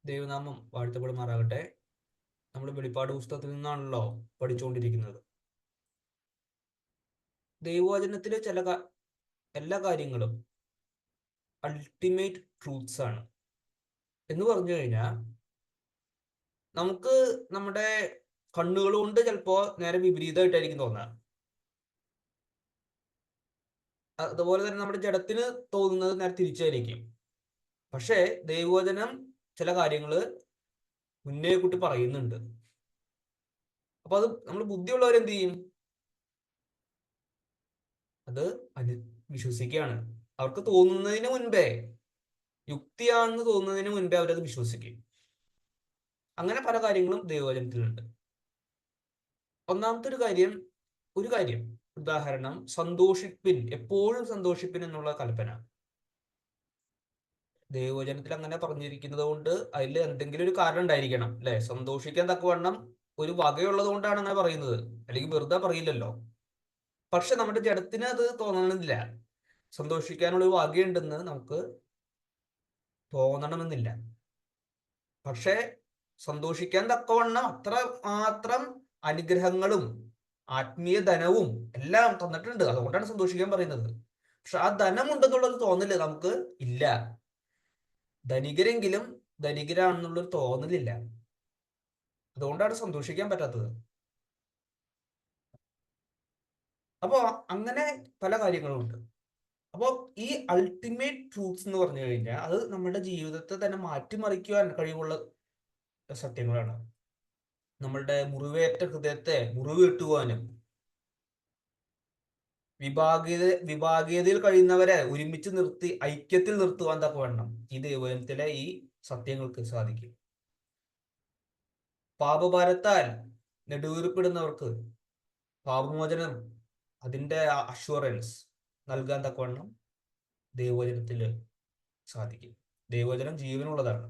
ദൈവനാമം വാഴ്ത്തപ്പെടുമാറാകട്ടെ. നമ്മൾ വെളിപ്പാട് പുസ്തകത്തിൽ നിന്നാണല്ലോ പഠിച്ചുകൊണ്ടിരിക്കുന്നത്. ദൈവവചനത്തിലെ എല്ലാ കാര്യങ്ങളും അൾട്ടിമേറ്റ് ട്രൂത്ത്സ് ആണ്. എന്ന് പറഞ്ഞു കഴിഞ്ഞാൽ നമുക്ക് നമ്മുടെ കണ്ണുകൾ കൊണ്ട് ചിലപ്പോൾ നേരെ വിപരീതമായിട്ടായിരിക്കും തോന്നുക. അതുപോലെ തന്നെ നമ്മുടെ ജഡത്തിന് തോന്നുന്നത് നേരെ തിരിച്ചായിരിക്കും. പക്ഷേ ദൈവവചനം ചില കാര്യങ്ങൾ മുന്നേ കൂട്ടി പറയുന്നുണ്ട്. അപ്പൊ അത് നമ്മൾ ബുദ്ധിയുള്ളവരെന്ത് ചെയ്യും? അത് വിശ്വസിക്കുകയാണ്. അവർക്ക് തോന്നുന്നതിന് മുൻപേ, യുക്തിയാണെന്ന് തോന്നുന്നതിന് മുൻപേ അവരത് വിശ്വസിക്കും. അങ്ങനെ പല കാര്യങ്ങളും ദൈവവചനത്തിലുണ്ട്. ഒന്നാമത്തെ ഒരു കാര്യം ഉദാഹരണം, സന്തോഷിപ്പിൻ, എപ്പോഴും സന്തോഷിപ്പിൻ എന്നുള്ള കൽപ്പന ദൈവവചനത്തിൽ അങ്ങനെ പറഞ്ഞിരിക്കുന്നത് കൊണ്ട് അതിൽ എന്തെങ്കിലും ഒരു കാരണം ഉണ്ടായിരിക്കണം, അല്ലെ? സന്തോഷിക്കാൻ തക്കവണ്ണം ഒരു വകയുള്ളത് കൊണ്ടാണ് അങ്ങനെ പറയുന്നത്, അല്ലെങ്കിൽ വെറുതെ പറയില്ലല്ലോ. പക്ഷെ നമ്മുടെ ജഡത്തിന് അത് തോന്നണമെന്നില്ല. സന്തോഷിക്കാനുള്ള ഒരു വകയുണ്ടെന്ന് നമുക്ക് തോന്നണമെന്നില്ല. പക്ഷെ സന്തോഷിക്കാൻ തക്കവണ്ണം അത്ര മാത്രം അനുഗ്രഹങ്ങളും ആത്മീയ ധനവും എല്ലാം തന്നിട്ടുണ്ട്. അതുകൊണ്ടാണ് സന്തോഷിക്കാൻ പറയുന്നത്. പക്ഷെ ആ ധനം ഉണ്ടെന്നുള്ളൊരു തോന്നല് നമുക്ക് ഇല്ല. ധനികരെങ്കിലും ധനികരാണെന്നുള്ളൊരു തോന്നലില്ല. അതുകൊണ്ടാണ് സന്തോഷിക്കാൻ പറ്റാത്തത്. അപ്പോ അങ്ങനെ പല കാര്യങ്ങളും ഉണ്ട്. അപ്പോൾ ഈ അൾട്ടിമേറ്റ് ട്രൂത്ത്സ് എന്ന് പറഞ്ഞു കഴിഞ്ഞാൽ അത് നമ്മുടെ ജീവിതത്തെ തന്നെ മാറ്റിമറിക്കുവാൻ കഴിവുള്ള സത്യങ്ങളാണ്. നമ്മളുടെ മുറിവേറ്റ ഹൃദയത്തെ മുറിവ് കെട്ടുവാനും വിഭാഗീയതയിൽ കഴിയുന്നവരെ ഒരുമിച്ച് നിർത്തി ഐക്യത്തിൽ നിർത്തുവാൻ തക്കവണ്ണം ഈ ദൈവത്തിലെ ഈ സത്യങ്ങൾക്ക് സാധിക്കും. പാപഭാരത്താൽ നെടുവീർപ്പിടുന്നവർക്ക് പാപമോചനം, അതിന്റെ അഷ്വറൻസ് നൽകാൻ തക്കവണ്ണം ദൈവവചനത്തില് സാധിക്കും. ദൈവവചനം ജീവനുള്ളതാണ്.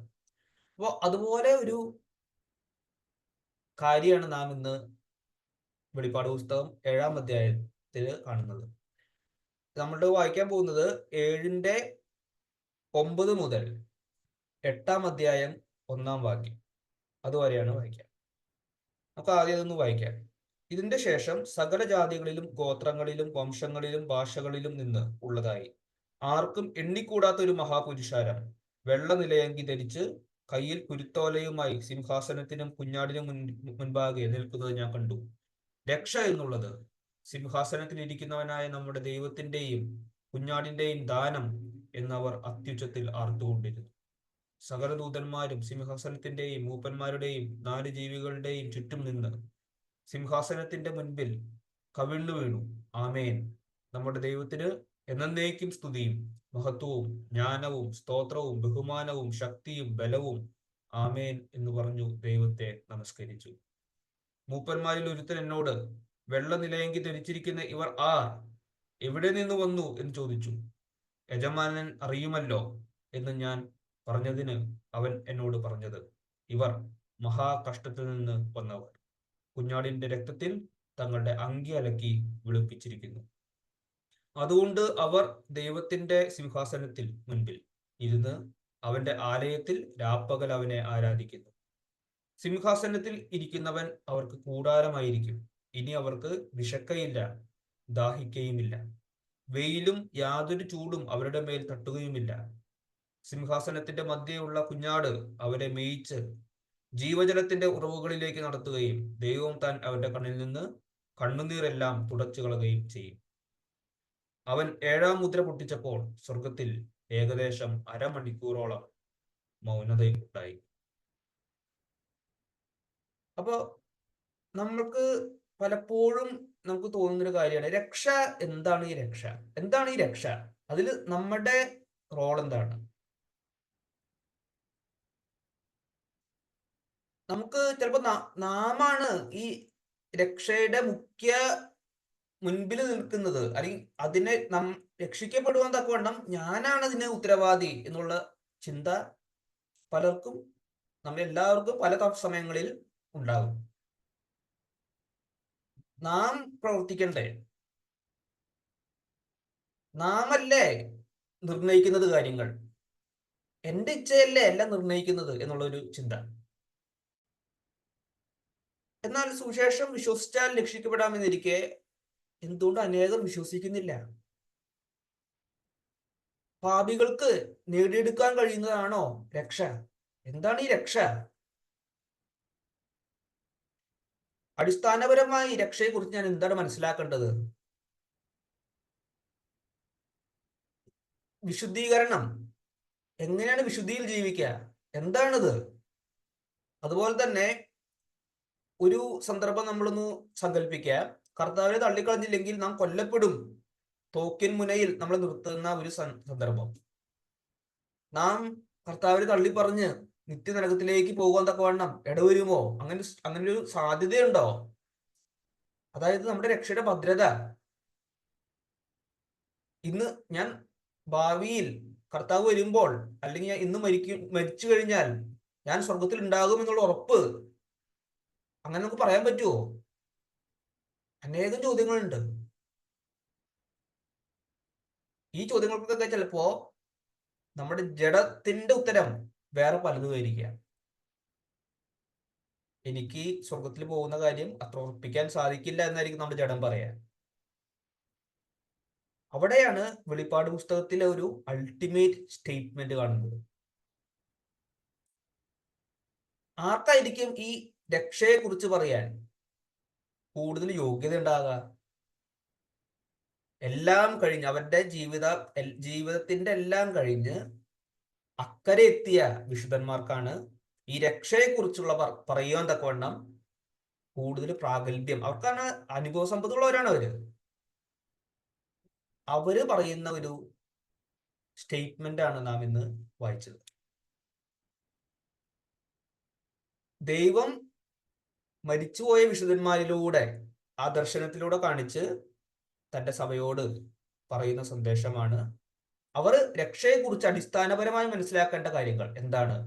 അപ്പോൾ അതുപോലെ ഒരു കാര്യമാണ് നാം ഇന്ന് വെളിപ്പാട് പുസ്തകം 7-ാം അധ്യായത്തിൽ കാണുന്നത്. നമ്മൾ വായിക്കാൻ പോകുന്നത് 7:9 മുതൽ 8-ാം അധ്യായം 1-ാം വാക്യം അതുവരെയാണ് വായിക്കുക. നമുക്ക് ആദ്യം അതൊന്ന് വായിക്കാം. ഇതിന്റെ ശേഷം സകല ജാതികളിലും ഗോത്രങ്ങളിലും വംശങ്ങളിലും ഭാഷകളിലും നിന്ന് ഉള്ളതായി ആർക്കും എണ്ണിക്കൂടാത്ത ഒരു മഹാപുരുഷാരം വെള്ള നിലയങ്കി ധരിച്ച് കയ്യിൽ കുരുത്തോലയുമായി സിംഹാസനത്തിനും കുഞ്ഞാടിനും മുൻപാകെ നിൽക്കുന്നത് ഞാൻ കണ്ടു. രക്ഷ എന്നുള്ളത് സിംഹാസനത്തിൽ ഇരിക്കുന്നവനായ നമ്മുടെ ദൈവത്തിന്റെയും കുഞ്ഞാടിന്റെയും ദാനം എന്നവർ അത്യുച്ചത്തിൽ ആർത്തുകൊണ്ടിരുന്നു. സകല ദൂതന്മാരും സിംഹാസനത്തിന്റെയും മൂപ്പന്മാരുടെയും 4 ജീവികളുടെയും ചുറ്റും നിന്ന് സിംഹാസനത്തിന്റെ മുൻപിൽ കവിണ്ണു വീണു, ആമേൻ, നമ്മുടെ ദൈവത്തിന് എന്നേക്കും സ്തുതിയും മഹത്വവും ജ്ഞാനവും സ്തോത്രവും ബഹുമാനവും ശക്തിയും ബലവും, ആമേൻ എന്ന് പറഞ്ഞു ദൈവത്തെ നമസ്കരിച്ചു. മൂപ്പന്മാരിൽ ഒരുത്തൻ എന്നോട്, വെള്ള നിലയങ്കി ധരിച്ചിരിക്കുന്ന ഇവർ ആർ, എവിടെ നിന്ന് വന്നു എന്ന് ചോദിച്ചു. യജമാനൻ അറിയുമല്ലോ എന്ന് ഞാൻ പറഞ്ഞതിന് അവൻ എന്നോട് പറഞ്ഞത്, ഇവർ മഹാകഷ്ടത്തിൽ നിന്ന് വന്നവർ കുഞ്ഞാടിന്റെ രക്തത്തിൽ തങ്ങളുടെ അങ്കി അലക്കി വെളുപ്പിച്ചിരിക്കുന്നു. അതുകൊണ്ട് അവർ ദൈവത്തിന്റെ സിംഹാസനത്തിൽ മുൻപിൽ ഇരുന്ന് അവന്റെ ആലയത്തിൽ രാപ്പകൽ അവനെ ആരാധിക്കുന്നു. സിംഹാസനത്തിൽ ഇരിക്കുന്നവൻ അവർക്ക് കൂടാരമായിരിക്കും. ഇനി അവർക്ക് വിശക്കയില്ല, ദാഹിക്കയുമില്ല. വെയിലും യാതൊരു ചൂടും അവരുടെ മേൽ തട്ടുകയുമില്ല. സിംഹാസനത്തിന്റെ മധ്യയുള്ള കുഞ്ഞാട് അവരെ മേയിച്ച് ജീവജലത്തിന്റെ ഉറവുകളിലേക്ക് നടത്തുകയും ദൈവം താൻ അവന്റെ കണ്ണിൽ നിന്ന് കണ്ണുനീരെല്ലാം തുടച്ചു കളയുകയും ചെയ്യും. അവൻ 7-ാം മുദ്ര പൊട്ടിച്ചപ്പോൾ സ്വർഗത്തിൽ ഏകദേശം അരമണിക്കൂറോളം മൗനതയുണ്ടായി. അപ്പോ നമ്മൾക്ക് പലപ്പോഴും നമുക്ക് തോന്നുന്നൊരു കാര്യമാണ് രക്ഷ. എന്താണ് ഈ രക്ഷ? എന്താണ് ഈ രക്ഷ? അതിൽ നമ്മുടെ റോൾ എന്താണ്? നമുക്ക് ചിലപ്പോ നാമാണ് ഈ രക്ഷയുടെ മുഖ്യ മുൻപിൽ നിൽക്കുന്നത്, അല്ലെങ്കിൽ അതിനെ രക്ഷിക്കപ്പെടുവാൻ തക്കവണ്ണം ഞാനാണ് അതിന് ഉത്തരവാദി എന്നുള്ള ചിന്ത പലർക്കും, എല്ലാവർക്കും പല സമയങ്ങളിൽ ഉണ്ടാകും. നാം പ്രവർത്തിക്കണ്ടേ? നാമല്ലേ നിർണയിക്കുന്നത് കാര്യങ്ങൾ? എന്റെ ഇച്ഛയല്ലേ എല്ലാം നിർണ്ണയിക്കുന്നത് എന്നുള്ളൊരു ചിന്ത. എന്നാൽ സുവിശേഷം വിശ്വസിച്ചാൽ രക്ഷിക്കപ്പെടാമെന്നിരിക്കെ എന്തുകൊണ്ട് അനേകം വിശ്വസിക്കുന്നില്ല? പാപികൾക്ക് നേടിയെടുക്കാൻ കഴിയുന്നതാണോ രക്ഷ? എന്താണ് ഈ രക്ഷ? അടിസ്ഥാനപരമായി രക്ഷയെ കുറിച്ച് ഞാൻ എന്താണ് മനസ്സിലാക്കേണ്ടത്? വിശുദ്ധീകരണം. എങ്ങനെയാണ് വിശുദ്ധിയിൽ ജീവിക്കുക? എന്താണിത്? അതുപോലെ തന്നെ ഒരു സന്ദർഭം നമ്മളൊന്ന് സങ്കല്പിക്കുക. കർത്താവിനെ തള്ളിക്കളഞ്ഞില്ലെങ്കിൽ നാം കൊല്ലപ്പെടും. തോക്കിൻ മുനയിൽ നമ്മൾ നിർത്തുന്ന ഒരു സന്ദർഭം. നാം കർത്താവിനെ തള്ളി പറഞ്ഞ് നിത്യനരകത്തിലേക്ക് പോകാൻ തക്കവണ്ണം ഇടവരുമോ? അങ്ങനെ ഒരു സാധ്യതയുണ്ടോ? അതായത് നമ്മുടെ രക്ഷയുടെ ഭദ്രത. ഇന്ന് ഞാൻ ഭാവിയിൽ കർത്താവ് വരുമ്പോൾ, അല്ലെങ്കിൽ ഞാൻ ഇന്ന് മരിച്ചു കഴിഞ്ഞാൽ ഞാൻ സ്വർഗത്തിൽ ഉണ്ടാകും എന്നുള്ള ഉറപ്പ് അങ്ങനെ നമുക്ക് പറയാൻ പറ്റുമോ? അനേകം ചോദ്യങ്ങളുണ്ട്. ഈ ചോദ്യങ്ങൾക്കൊക്കെ ചിലപ്പോ നമ്മുടെ ജഡത്തിന്റെ ഉത്തരം വേറെ പലതുമായിരിക്കാം. എനിക്ക് സ്വർഗത്തിൽ പോകുന്ന കാര്യം അത്ര ഉറപ്പിക്കാൻ സാധിക്കില്ല എന്നായിരിക്കും നമ്മുടെ ജഡം പറയാൻ. അവിടെയാണ് വെളിപ്പാട് പുസ്തകത്തിലെ ഒരു അൾട്ടിമേറ്റ് സ്റ്റേറ്റ്മെന്റ് കാണുന്നത്. ആർക്കായിരിക്കും ഈ രക്ഷയെ കുറിച്ച് പറയാൻ കൂടുതൽ യോഗ്യത ഉണ്ടാകുക? എല്ലാം കഴിഞ്ഞ് അവരുടെ ജീവിതത്തിന്റെ എല്ലാം കഴിഞ്ഞ് അക്കരെ എത്തിയ വിശുദ്ധന്മാർക്കാണ് ഈ രക്ഷയെ കുറിച്ചുള്ള പറയുവാൻ തക്കവണ്ണം കൂടുതൽ പ്രാഗൽഭ്യം. അവർക്കാണ് അനുഭവ സമ്പത്തുള്ളവരാണ് അവര് പറയുന്ന ഒരു സ്റ്റേറ്റ്മെന്റ് ആണ് നാം ഇന്ന് വായിച്ചത്. ദൈവം മരിച്ചുപോയ വിശുദ്ധന്മാരിലൂടെ ആ ദർശനത്തിലൂടെ കാണിച്ച് തന്റെ സഭയോട് പറയുന്ന സന്ദേശമാണ്. അവർ രക്ഷയെക്കുറിച്ച് അടിസ്ഥാനപരമായി മനസ്സിലാക്കേണ്ട കാര്യങ്ങൾ എന്താണ്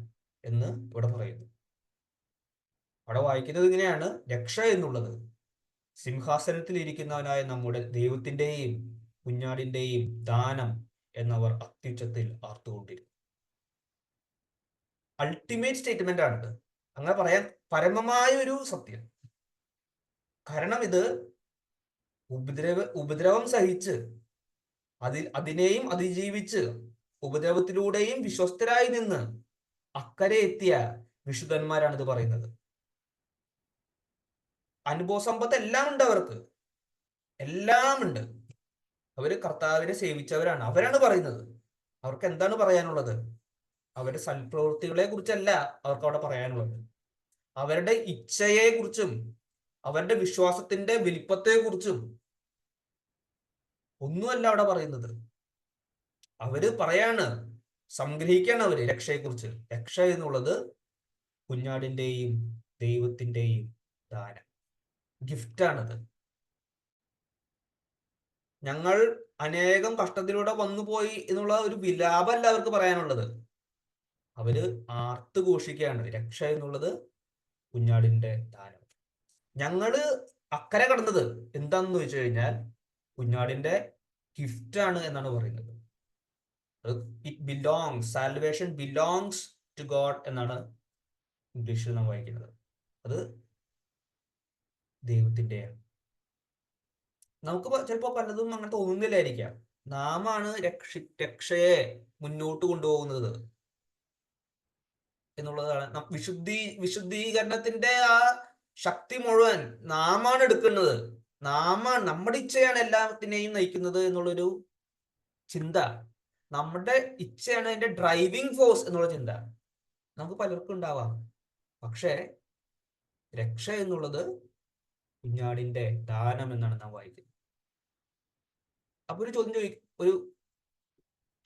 എന്ന് ഇവിടെ പറയുന്നു. അവിടെ വായിക്കുന്നത് ഇങ്ങനെയാണ്: രക്ഷ എന്നുള്ളത് സിംഹാസനത്തിൽ ഇരിക്കുന്നവനായ നമ്മുടെ ദൈവത്തിന്റെയും കുഞ്ഞാടിന്റെയും ദാനം എന്നവർ അത്യുച്ചത്തിൽ ആർത്തുകൊണ്ടിരുന്നു. അൾട്ടിമേറ്റ് സ്റ്റേറ്റ്മെന്റ് ആണിത്. അങ്ങനെ പറയാൻ പരമമായ ഒരു സത്യം. കാരണം ഇത് ഉപദ്രവം സഹിച്ച് അതിനെയും അതിജീവിച്ച് ഉപദ്രവത്തിലൂടെയും വിശ്വസ്തരായി നിന്ന് അക്കരെ എത്തിയ വിശുദ്ധന്മാരാണ് ഇത് പറയുന്നത്. അനുഭവ സമ്പത്ത് എല്ലാം ഉണ്ട്, അവർക്ക് എല്ലാം ഉണ്ട്. അവര് കർത്താവിനെ സേവിച്ചവരാണ്. അവരാണ് പറയുന്നത്. അവർക്ക് എന്താണ് പറയാനുള്ളത്? അവരുടെ സൽപ്രവൃത്തികളെ കുറിച്ചല്ല അവർക്ക് അവിടെ പറയാനുള്ളത്. അവരുടെ ഇച്ഛയെ കുറിച്ചും അവരുടെ വിശ്വാസത്തിന്റെ വലിപ്പത്തെ കുറിച്ചും ഒന്നുമല്ല അവിടെ പറയുന്നത്. അവര് പറയാണ്, സംഗ്രഹിക്കാണ് അവര് രക്ഷയെക്കുറിച്ച്. രക്ഷ എന്നുള്ളത് കുഞ്ഞാടിന്റെയും ദൈവത്തിന്റെയും ദാനം, ഗിഫ്റ്റാണത്. ഞങ്ങൾ അനേകം കഷ്ടത്തിലൂടെ വന്നുപോയി എന്നുള്ള ഒരു വിലാപമല്ല അവർക്ക് പറയാനുള്ളത്. അവര് ആർത്ത് ഘോഷിക്കുകയാണ് രക്ഷ എന്നുള്ളത് കുഞ്ഞാടിന്റെ ദാനം. ഞങ്ങള് അക്കരെ കടന്നത് എന്താണെന്ന് ചോദിച്ചു കഴിഞ്ഞാൽ കുഞ്ഞാടിന്റെ ഗിഫ്റ്റാണ് എന്നാണ് പറയുന്നത്. It belongs, salvation belongs to God എന്നാണ് ഇംഗ്ലീഷിൽ നാം വായിക്കുന്നത്. അത് ദൈവത്തിന്റെയാണ്. നമുക്ക് ചിലപ്പോൾ പലതും അങ്ങനെ തോന്നുന്നില്ലായിരിക്കാം. നാമാണ് രക്ഷയെ മുന്നോട്ട് കൊണ്ടുപോകുന്നത് എന്നുള്ളതാണ്. വിശുദ്ധീകരണത്തിന്റെ ആ ശക്തി മുഴുവൻ നാമാണ് എടുക്കുന്നത്. നമ്മുടെ ഇച്ഛയാണ് എല്ലാത്തിനെയും നയിക്കുന്നത് എന്നുള്ളൊരു ചിന്ത, നമ്മുടെ ഇച്ഛയാണ് അതിന്റെ ഡ്രൈവിംഗ് ഫോഴ്സ് എന്നുള്ള ചിന്ത നമുക്ക് പലർക്കും ഉണ്ടാവാം. പക്ഷേ രക്ഷ എന്നുള്ളത് കുഞ്ഞാടിന്റെ ദാനം എന്നാണ് നാം വായിക്കുന്നത്. അപ്പൊ ഒരു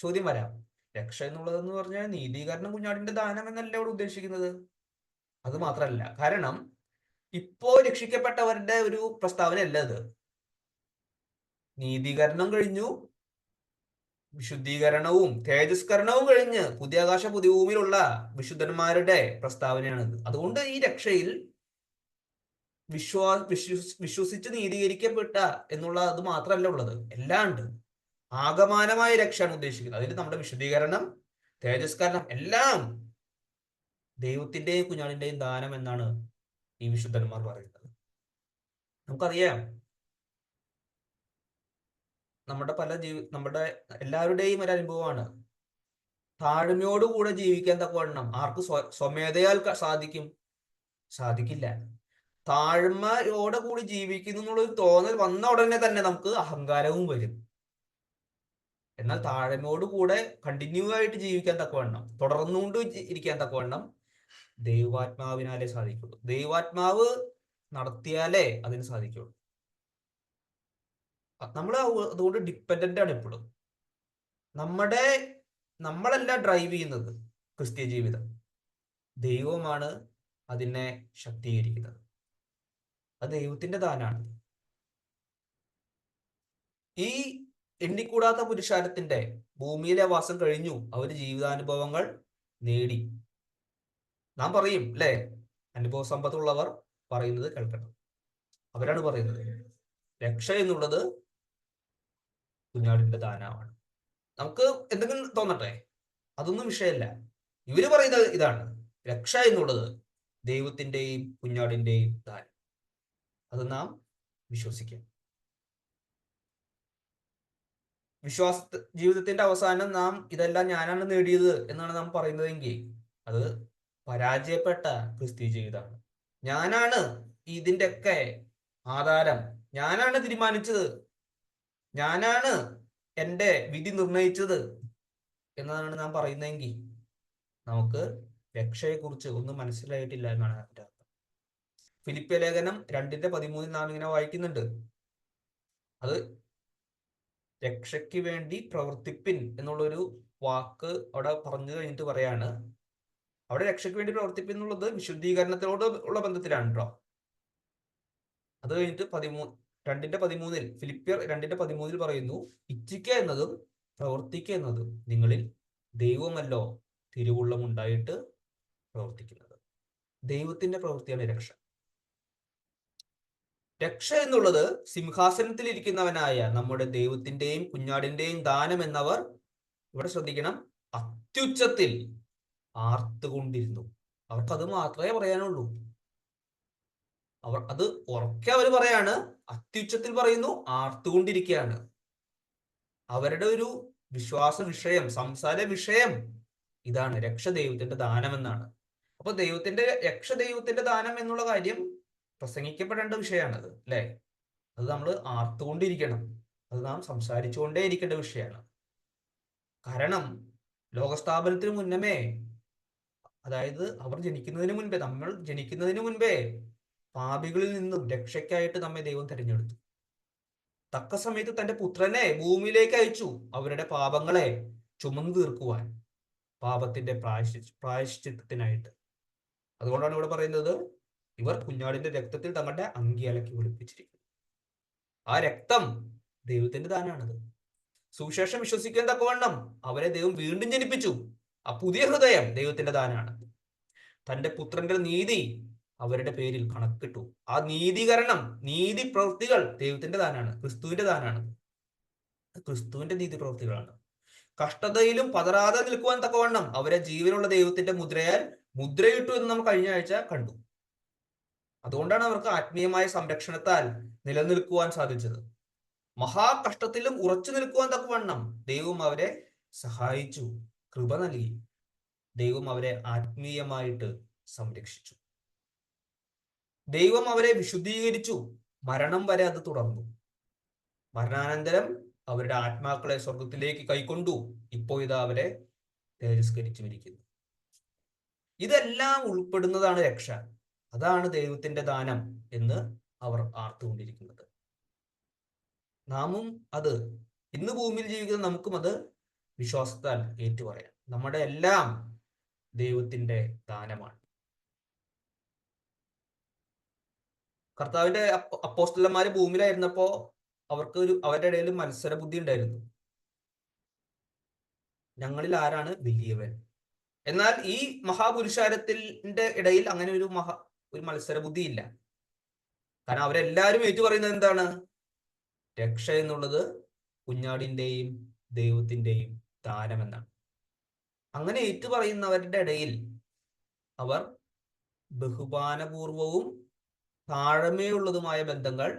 ചോദ്യം വരാം. രക്ഷ എന്നുള്ളതെന്ന് പറഞ്ഞാൽ നീതീകരണം കുഞ്ഞാടിന്റെ ദാനം എന്നല്ല ഇവിടെ ഉദ്ദേശിക്കുന്നത്. അത് മാത്രമല്ല, കാരണം ഇപ്പോ രക്ഷിക്കപ്പെട്ടവരുടെ ഒരു പ്രസ്താവനയല്ല ഇത്. നീതീകരണം കഴിഞ്ഞു, വിശുദ്ധീകരണവും തേജസ്കരണവും കഴിഞ്ഞ് പുതിയ ആകാശ പുതിയ ഭൂമിയിലുള്ള വിശുദ്ധന്മാരുടെ പ്രസ്താവനയാണിത്. അതുകൊണ്ട് ഈ രക്ഷയിൽ വിശ്വസിച്ച് നീതീകരിക്കപ്പെട്ട എന്നുള്ള അത് മാത്രമല്ല ഉള്ളത്, എല്ലാം ഉണ്ട്. ആകമാനമായ രക്ഷയാണ് ഉദ്ദേശിക്കുന്നത്. അതിൽ നമ്മുടെ വിശുദ്ധീകരണം, തേജസ്കരണം എല്ലാം ദൈവത്തിന്റെയും കുഞ്ഞാടിന്റെയും ദാനം എന്നാണ് ഈ വിശുദ്ധന്മാർ പറയുന്നത്. നമുക്കറിയാം, നമ്മുടെ എല്ലാവരുടെയും ഒരു അനുഭവമാണ്, താഴ്മയോടുകൂടെ ജീവിക്കാൻ തക്കവണ്ണം ആർക്ക് സ്വമേധയാൽ സാധിക്കില്ല. താഴ്മയോടെ കൂടി ജീവിക്കുന്നു എന്നുള്ളൊരു തോന്നൽ വന്ന ഉടനെ തന്നെ നമുക്ക് അഹങ്കാരവും വരും. എന്നാൽ താഴ്മയോടുകൂടെ കണ്ടിന്യൂ ആയിട്ട് ജീവിക്കാൻ തക്കവണ്ണം, തുടർന്നുകൊണ്ട് ഇരിക്കാൻ തക്കവണ്ണം ദൈവാത്മാവിനാലേ സാധിക്കുള്ളൂ. ദൈവാത്മാവ് നടത്തിയാലേ അതിന് സാധിക്കുള്ളൂ. നമ്മൾ അതുകൊണ്ട് ഡിപ്പെൻഡന്റ് ആണ് എപ്പോഴും. നമ്മളല്ല ഡ്രൈവ് ചെയ്യുന്നത് ക്രിസ്ത്യ ജീവിതം, ദൈവമാണ് അതിനെ ശക്തീകരിക്കുന്നത്. അത് ദൈവത്തിന്റെ ദാനാണ്. ഈ എണ്ണിക്കൂടാത്ത പുരുഷാരത്തിന്റെ ഭൂമിയിലെ വാസം കഴിഞ്ഞു, അവര് ജീവിതാനുഭവങ്ങൾ നേടി. നാം പറയും അല്ലെ, അനുഭവ സമ്പത്തുള്ളവർ പറയുന്നത് കേൾക്കണം. അവരാണ് പറയുന്നത് രക്ഷ എന്നുള്ളത് കുഞ്ഞാടിന്റെ ദാനമാണ്. നമുക്ക് എന്തെങ്കിലും തോന്നട്ടെ, അതൊന്നും വിഷയമല്ല. ഇവര് പറയുന്നത് ഇതാണ്, രക്ഷ എന്നുള്ളത് ദൈവത്തിന്റെയും കുഞ്ഞാടിന്റെയും ദാനം. അത് നാം വിശ്വസിക്കാം. ജീവിതത്തിന്റെ അവസാനം നാം ഇതെല്ലാം ഞാനാണ് നേടിയത് എന്നാണ് നാം പറയുന്നതെങ്കിൽ അത് പരാജയപ്പെട്ട ക്രിസ്തീയ ജീവിതമാണ്. ഞാനാണ് ഇതിന്റെ ഒക്കെ ആധാരം, ഞാനാണ് തീരുമാനിച്ചത്, ഞാനാണ് എൻ്റെ വിധി നിർണയിച്ചത് എന്നതാണ് നാം പറയുന്നതെങ്കിൽ നമുക്ക് രക്ഷയെക്കുറിച്ച് ഒന്നും മനസ്സിലായിട്ടില്ല എന്നാണ് അതിന്റെ അർത്ഥം. ഫിലിപ്പിയ ലേഖനം 2:13 നാം ഇങ്ങനെ വായിക്കുന്നുണ്ട്, അത് രക്ഷയ്ക്ക് വേണ്ടി പ്രവർത്തിപ്പിൻ എന്നുള്ളൊരു വാക്ക് അവിടെ പറഞ്ഞു കഴിഞ്ഞിട്ട് പറയാണ്. അവിടെ രക്ഷയ്ക്ക് വേണ്ടി പ്രവർത്തിപ്പിൻ എന്നുള്ളത് വിശുദ്ധീകരണത്തിനോട് ഉള്ള ബന്ധത്തിലാണ് കേട്ടോ. അത് കഴിഞ്ഞിട്ട് 2:13 ഫിലിപ്പിയർ 2:13 പറയുന്നു, ഇച്ഛിക്കുക എന്നതും പ്രവർത്തിക്കുക എന്നതും നിങ്ങളിൽ ദൈവമല്ലോ തിരുവുള്ളമുണ്ടായിട്ട് പ്രവർത്തിക്കുന്നത്. ദൈവത്തിന്റെ പ്രവൃത്തിയാണ് രക്ഷ. രക്ഷ എന്നുള്ളത് സിംഹാസനത്തിൽ ഇരിക്കുന്നവനായ നമ്മുടെ ദൈവത്തിന്റെയും കുഞ്ഞാടിന്റെയും ദാനം എന്നവർ, ഇവിടെ ശ്രദ്ധിക്കണം, അത്യുച്ചത്തിൽ ആർത്തുകൊണ്ടിരുന്നു. അവർക്കത് മാത്രമേ പറയാനുള്ളൂ. അത് ഉറക്കെ അവർ പറയാണ്, അത്യുച്ചത്തിൽ പറയുന്നു, ആർത്തുകൊണ്ടിരിക്കുകയാണ്. അവരുടെ ഒരു വിശ്വാസ വിഷയം, സംസാര വിഷയം ഇതാണ്, രക്ഷ ദൈവത്തിന്റെ ദാനം എന്നാണ്. അപ്പൊ രക്ഷ ദൈവത്തിന്റെ ദാനം എന്നുള്ള കാര്യം പ്രസംഗിക്കപ്പെടേണ്ട വിഷയമാണത് അല്ലെ. അത് നമ്മൾ ആർത്തുകൊണ്ടിരിക്കണം, അത് നാം സംസാരിച്ചുകൊണ്ടേ ഇരിക്കേണ്ട വിഷയമാണ്. കാരണം ലോകസ്ഥാപനത്തിന് മുന്നമേ, അതായത് അവർ ജനിക്കുന്നതിന് മുൻപേ, നമ്മൾ ജനിക്കുന്നതിന് മുൻപേ പാപികളിൽ നിന്നും രക്ഷയ്ക്കായിട്ട് നമ്മെ ദൈവം തിരഞ്ഞെടുത്തു. തക്ക സമയത്ത് തന്റെ പുത്രനെ ഭൂമിയിലേക്ക് അയച്ചു, അവരുടെ പാപങ്ങളെ ചുമന്നു തീർക്കുവാൻ, പാപത്തിന്റെ പ്രായശ്ചിത്തത്തിനായിട്ട്. അതുകൊണ്ടാണ് ഇവിടെ പറയുന്നത്, ഇവർ കുഞ്ഞാടിന്റെ രക്തത്തിൽ തങ്ങളുടെ അങ്കി അലക്കി വെളുപ്പിച്ചിരിക്കുന്നു. ആ രക്തം ദൈവത്തിന്റെ ദാനാണത്. സുവിശേഷം വിശ്വസിക്കാൻ തക്കവണ്ണം അവരെ ദൈവം വീണ്ടും ജനിപ്പിച്ചു. ആ പുതിയ ഹൃദയം ദൈവത്തിന്റെ ദാനാണ്. തന്റെ പുത്രന്റെ നീതി അവരുടെ പേരിൽ കണക്കിട്ടു. ആ നീതീകരണം, നീതി പ്രവൃത്തികൾ ദൈവത്തിന്റെ ദാനാണ്, ക്രിസ്തുവിന്റെ ദാനാണ്. ക്രിസ്തുവിന്റെ നീതി പ്രവൃത്തികളാണ്. കഷ്ടതയിലും പതറാതെ നിൽക്കുവാൻ തക്കവണ്ണം അവരെ ജീവനുള്ള ദൈവത്തിന്റെ മുദ്രയാൽ മുദ്രയിട്ടു എന്ന് നാം കഴിഞ്ഞ ആഴ്ച കണ്ടു. അതുകൊണ്ടാണ് അവർക്ക് ആത്മീയമായ സംരക്ഷണത്താൽ നിലനിൽക്കുവാൻ സാധിച്ചത്. മഹാകഷ്ടത്തിലും ഉറച്ചു നിൽക്കുവാൻ തക്കവണ്ണം ദൈവം അവരെ സഹായിച്ചു, കൃപ നൽകി. ദൈവം അവരെ ആത്മീയമായിട്ട് സംരക്ഷിച്ചു. ദൈവം അവരെ വിശുദ്ധീകരിച്ചു, മരണം വരെ അത് തുടർന്നു. മരണാനന്തരം അവരുടെ ആത്മാക്കളെ സ്വർഗത്തിലേക്ക് കൈക്കൊണ്ടു. ഇപ്പോൾ ഇതാ അവരെ തേജസ്കരിച്ചിരിക്കുന്നു. ഇതെല്ലാം ഉൾപ്പെടുന്നതാണ് രക്ഷ. അതാണ് ദൈവത്തിന്റെ ദാനം എന്ന് അവർ ആർത്തുകൊണ്ടിരിക്കുന്നത്. നാമും അത്, ഇന്ന് ഭൂമിയിൽ ജീവിക്കുന്ന നമുക്കും അത് വിശ്വാസത്താൽ ഏറ്റുപറയാം. നമ്മുടെ എല്ലാം ദൈവത്തിന്റെ ദാനമാണ്. കർത്താവിന്റെ അപ്പോസ്തലന്മാര് ഭൂമിയിലായിരുന്നപ്പോ അവരുടെ ഇടയിൽ മത്സര ബുദ്ധി ഉണ്ടായിരുന്നു. ഞങ്ങളിൽ ആരാണ് വലിയവൻ? എന്നാൽ ഈ മഹാപുരുഷാരത്തിന്റെ ഇടയിൽ അങ്ങനെ ഒരു മത്സര ബുദ്ധി ഇല്ല. കാരണം അവരെല്ലാവരും ഏറ്റു പറയുന്നത് എന്താണ്? രക്ഷ എന്നുള്ളത് കുഞ്ഞാടിന്റെയും ദൈവത്തിന്റെയും ദാനം എന്നാണ്. അങ്ങനെ ഏറ്റുപറയുന്നവരുടെ ഇടയിൽ അവർ ബഹുമാനപൂർവവും താഴ്മയുള്ളതുമായ ബന്ധങ്ങൾ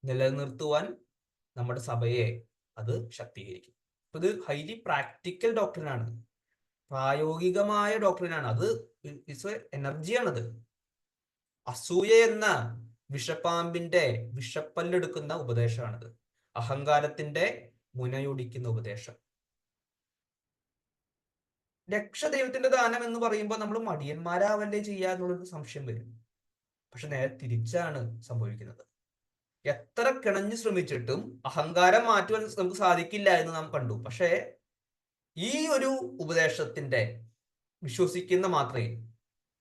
നിലനിർത്തുവാൻ നമ്മുടെ സഭയെ അത് ശക്തീകരിക്കും. ഇത് ഹൈലി പ്രാക്ടിക്കൽ ഡോക്ട്രിനാണ്, പ്രായോഗികമായ ഡോക്ട്രിനാണ്. അത് എനർജിയാണത്. അസൂയ എന്ന വിഷപ്പാമ്പിന്റെ വിഷപ്പല്ലെടുക്കുന്ന ഉപദേശമാണത്. അഹങ്കാരത്തിന്റെ മുനയൊടിക്കുന്ന ഉപദേശം. രക്ഷ ദൈവത്തിന്റെ ദാനം എന്ന് പറയുമ്പോൾ നമ്മൾ മടിയന്മാരാവല്ലേ ചെയ്യാന്നുള്ളൊരു സംശയം വരും. പക്ഷെ നേരെ തിരിച്ചാണ് സംഭവിക്കുന്നത്. എത്ര കിണഞ്ഞു ശ്രമിച്ചിട്ടും അഹങ്കാരം മാറ്റുവാൻ നമുക്ക് സാധിക്കില്ല എന്ന് നാം കണ്ടു. പക്ഷേ ഈ ഒരു ഉപദേശത്തിന്റെ വിശ്വസിക്കുന്ന മാത്രമേ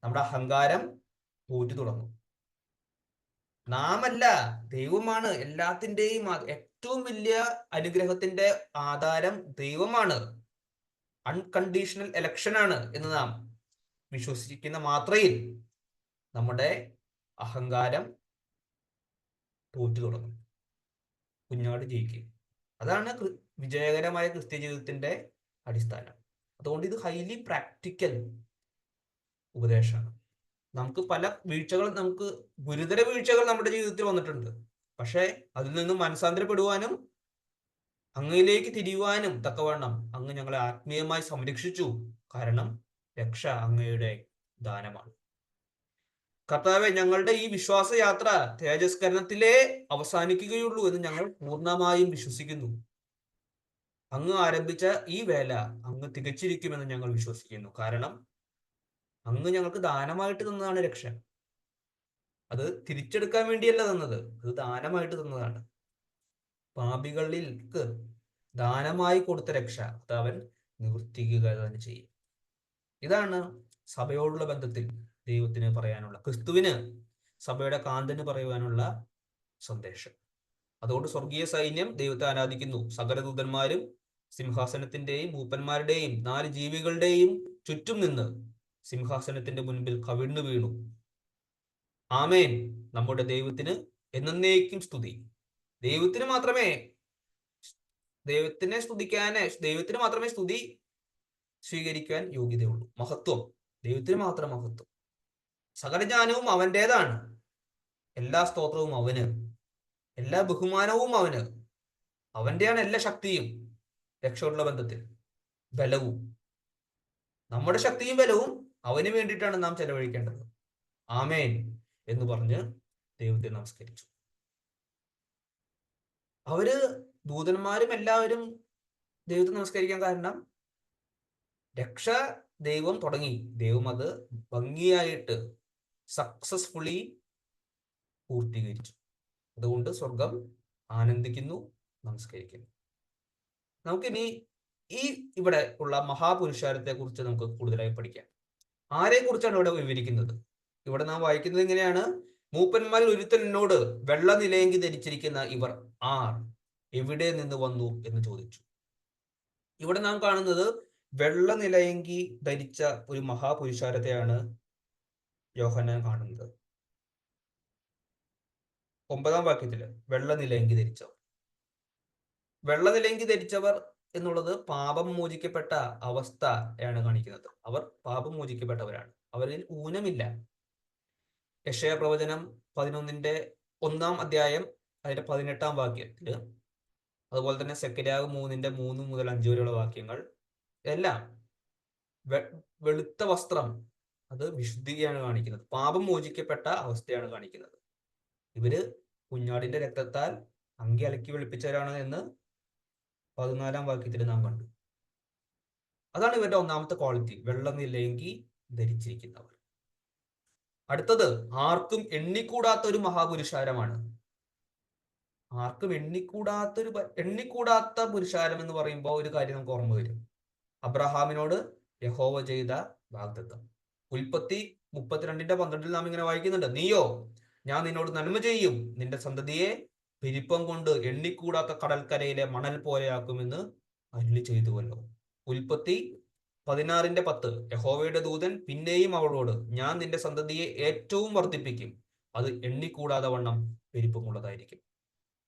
നമ്മുടെ അഹങ്കാരം തോറ്റു തുടങ്ങും. നാമല്ല, ദൈവമാണ് എല്ലാത്തിൻ്റെയും ഏറ്റവും വലിയ അനുഗ്രഹത്തിന്റെ ആധാരം. ദൈവമാണ്, അൺകണ്ടീഷണൽ എലക്ഷനാണ് എന്ന് നാം വിശ്വസിക്കുന്ന മാത്രയിൽ നമ്മുടെ അഹങ്കാരം തോറ്റു തുടങ്ങും, കുഞ്ഞാട് ജയിക്കും. അതാണ് വിജയകരമായ ക്രിസ്ത്യ ജീവിതത്തിന്റെ അടിസ്ഥാനം. അതുകൊണ്ട് ഇത് ഹൈലി പ്രാക്ടിക്കൽ ഉപദേശമാണ്. നമുക്ക് പല വീഴ്ചകൾ, നമുക്ക് ഗുരുതര വീഴ്ചകൾ നമ്മുടെ ജീവിതത്തിൽ വന്നിട്ടുണ്ട്. പക്ഷെ അതിൽ നിന്നും മനസാന്തരപ്പെടുവാനും അങ്ങയിലേക്ക് തിരിയുവാനും തക്കവണ്ണം അങ്ങ് ഞങ്ങളെ ആത്മീയമായി സംരക്ഷിച്ചു. കാരണം രക്ഷ അങ്ങയുടെ ദാനമാണ്. കർത്താവെ, ഞങ്ങളുടെ ഈ വിശ്വാസയാത്ര തേജസ്കരണത്തിലേ അവസാനിക്കുകയുള്ളൂ എന്ന് ഞങ്ങൾ പൂർണ്ണമായും വിശ്വസിക്കുന്നു. അങ്ങ് ആരംഭിച്ച ഈ വേല അങ്ങ് തികച്ചിരിക്കുമെന്ന് ഞങ്ങൾ വിശ്വസിക്കുന്നു. കാരണം അങ്ങ് ഞങ്ങൾക്ക് ദാനമായിട്ട് തന്നതാണ് രക്ഷ. അത് തിരിച്ചെടുക്കാൻ വേണ്ടിയല്ല തന്നത്, അത് ദാനമായിട്ട് തന്നതാണ്. പാപികളിൽക്ക് ദാനമായി കൊടുത്ത രക്ഷ അത് അവൻ നിവർത്തിക്കുക തന്നെ ചെയ്യും. ഇതാണ് സഭയോടുള്ള ബന്ധത്തിൽ ദൈവത്തിന് പറയാനുള്ള, ക്രിസ്തുവിന് സഭയുടെ കാന്തന് പറയുവാനുള്ള സന്ദേശം. അതുകൊണ്ട് സ്വർഗീയ സൈന്യം ദൈവത്തെ ആരാധിക്കുന്നു. സകല ദൂതന്മാരും സിംഹാസനത്തിന്റെയും മൂപ്പന്മാരുടെയും 4 ജീവികളുടെയും ചുറ്റും നിന്ന് സിംഹാസനത്തിന്റെ മുൻപിൽ കവിണ്ണു വീണു. ആമേൻ, നമ്മുടെ ദൈവത്തിന് എന്നേക്കും സ്തുതി. ദൈവത്തിന് മാത്രമേ സ്തുതി സ്വീകരിക്കാൻ യോഗ്യതയുള്ളൂ. മഹത്വം ദൈവത്തിന് മാത്രം മഹത്വം. സകല ജ്ഞാനവും അവൻ്റെതാണ്. എല്ലാ സ്തോത്രവും അവന്, എല്ലാ ബഹുമാനവും അവന്. അവന്റെയാണ് എല്ലാ ശക്തിയും രക്ഷയുള്ള ബന്ധത്തിൽ, ബലവും. നമ്മുടെ ശക്തിയും ബലവും അവന് വേണ്ടിയിട്ടാണ് നാം ചെലവഴിക്കേണ്ടത്. ആമേൻ എന്ന് പറഞ്ഞ് ദൈവത്തെ നമസ്കരിച്ചു. അവര് ദൂതന്മാരും എല്ലാവരും ദൈവത്തെ നമസ്കരിക്കാൻ കാരണം രക്ഷ ദൈവം തുടങ്ങി, ദൈവം അത് ഭംഗിയായിട്ട് സക്സസ്ഫുള്ളി പൂർത്തീകരിച്ചു. അതുകൊണ്ട് സ്വർഗം ആനന്ദിക്കുന്നു, നമസ്കരിക്കുന്നു. നമുക്കിനി ഈ ഇവിടെ ഉള്ള മഹാപുരുഷാരത്തെ കുറിച്ച് നമുക്ക് കൂടുതലായി പഠിക്കാം. ആരെ കുറിച്ചാണ് ഇവിടെ വിവരിക്കുന്നത്? ഇവിടെ നാം വായിക്കുന്നത് ഇങ്ങനെയാണ്: മൂപ്പന്മാരിൽ ഒരുത്തൻ എന്നോട്, വെള്ള നിലയങ്കി ധരിച്ചിരിക്കുന്ന ഇവർ ആർ, എവിടെ നിന്ന് വന്നു എന്ന് ചോദിച്ചു. ഇവിടെ നാം കാണുന്നത് വെള്ള നിലയങ്കി ധരിച്ച ഒരു മഹാപുരുഷാരത്തെയാണ് യോഹന്നാൻ കാണുന്നത്. 9-ാം വാക്യത്തില് വെള്ള നിലയങ്കി ധരിച്ചവർ. വെള്ള നിലയങ്കി ധരിച്ചവർ എന്നുള്ളത് പാപം മോചിക്കപ്പെട്ട അവസ്ഥയാണ് കാണിക്കുന്നത്. അവർ പാപം മോചിക്കപ്പെട്ടവരാണ്, അവരിൽ ഊനമില്ല. യെശയ്യാ പ്രവചനം 11-ന്റെ 1-ാം അധ്യായം അതിന്റെ 18-ാം വാക്യത്തില്, അതുപോലെ തന്നെ സെക്കൻഡ്രിയാവ് 3-ന്റെ 3 മുതൽ 5 വരെയുള്ള വാക്യങ്ങൾ എല്ലാം വെളുത്ത വസ്ത്രം, അത് വിശുദ്ധിയാണ് കാണിക്കുന്നത്, പാപം മോചിക്കപ്പെട്ട അവസ്ഥയാണ് കാണിക്കുന്നത്. ഇവര് കുഞ്ഞാടിന്റെ രക്തത്താൽ അങ്കി അലക്കി വെളുപ്പിച്ചവരാണ് എന്ന് 14-ാം വാക്യത്തിൽ നാം കണ്ടു. അതാണ് ഇവരുടെ ഒന്നാമത്തെ ക്വാളിറ്റി, വെള്ള നിലയങ്കി ധരിച്ചിരിക്കുന്നവർ. അടുത്തത് ആർക്കും എണ്ണിക്കൂടാത്ത ഒരു മഹാപുരുഷാരമാണ്. ആർക്കും എണ്ണിക്കൂടാത്ത പുരുഷാരം എന്ന് പറയുമ്പോൾ ഒരു കാര്യം നമുക്ക് ഓർമ്മ വരും. അബ്രഹാമിനോട് യഹോവ ചെയ്ത വാഗ്ദത്തം. ഉൽപ്പത്തി 32-ന്റെ 12 നാം ഇങ്ങനെ വായിക്കുന്നുണ്ട്: നീയോ, ഞാൻ നിന്നോട് നന്മ ചെയ്യും, നിന്റെ സന്തതിയെ പെരുപ്പം കൊണ്ട് എണ്ണിക്കൂടാത്ത കടൽക്കരയിലെ മണൽ പോലെയാക്കുമെന്ന് അരുളി ചെയ്തുവല്ലോ. ഉൽപ്പത്തി 16-ന്റെ 10 യഹോവയുടെ ദൂതൻ പിന്നെയും അവളോട്, ഞാൻ നിന്റെ സന്തതിയെ ഏറ്റവും വർദ്ധിപ്പിക്കും, അത് എണ്ണിക്കൂടാതെ വണ്ണം പെരുപ്പമുള്ളതായിരിക്കും.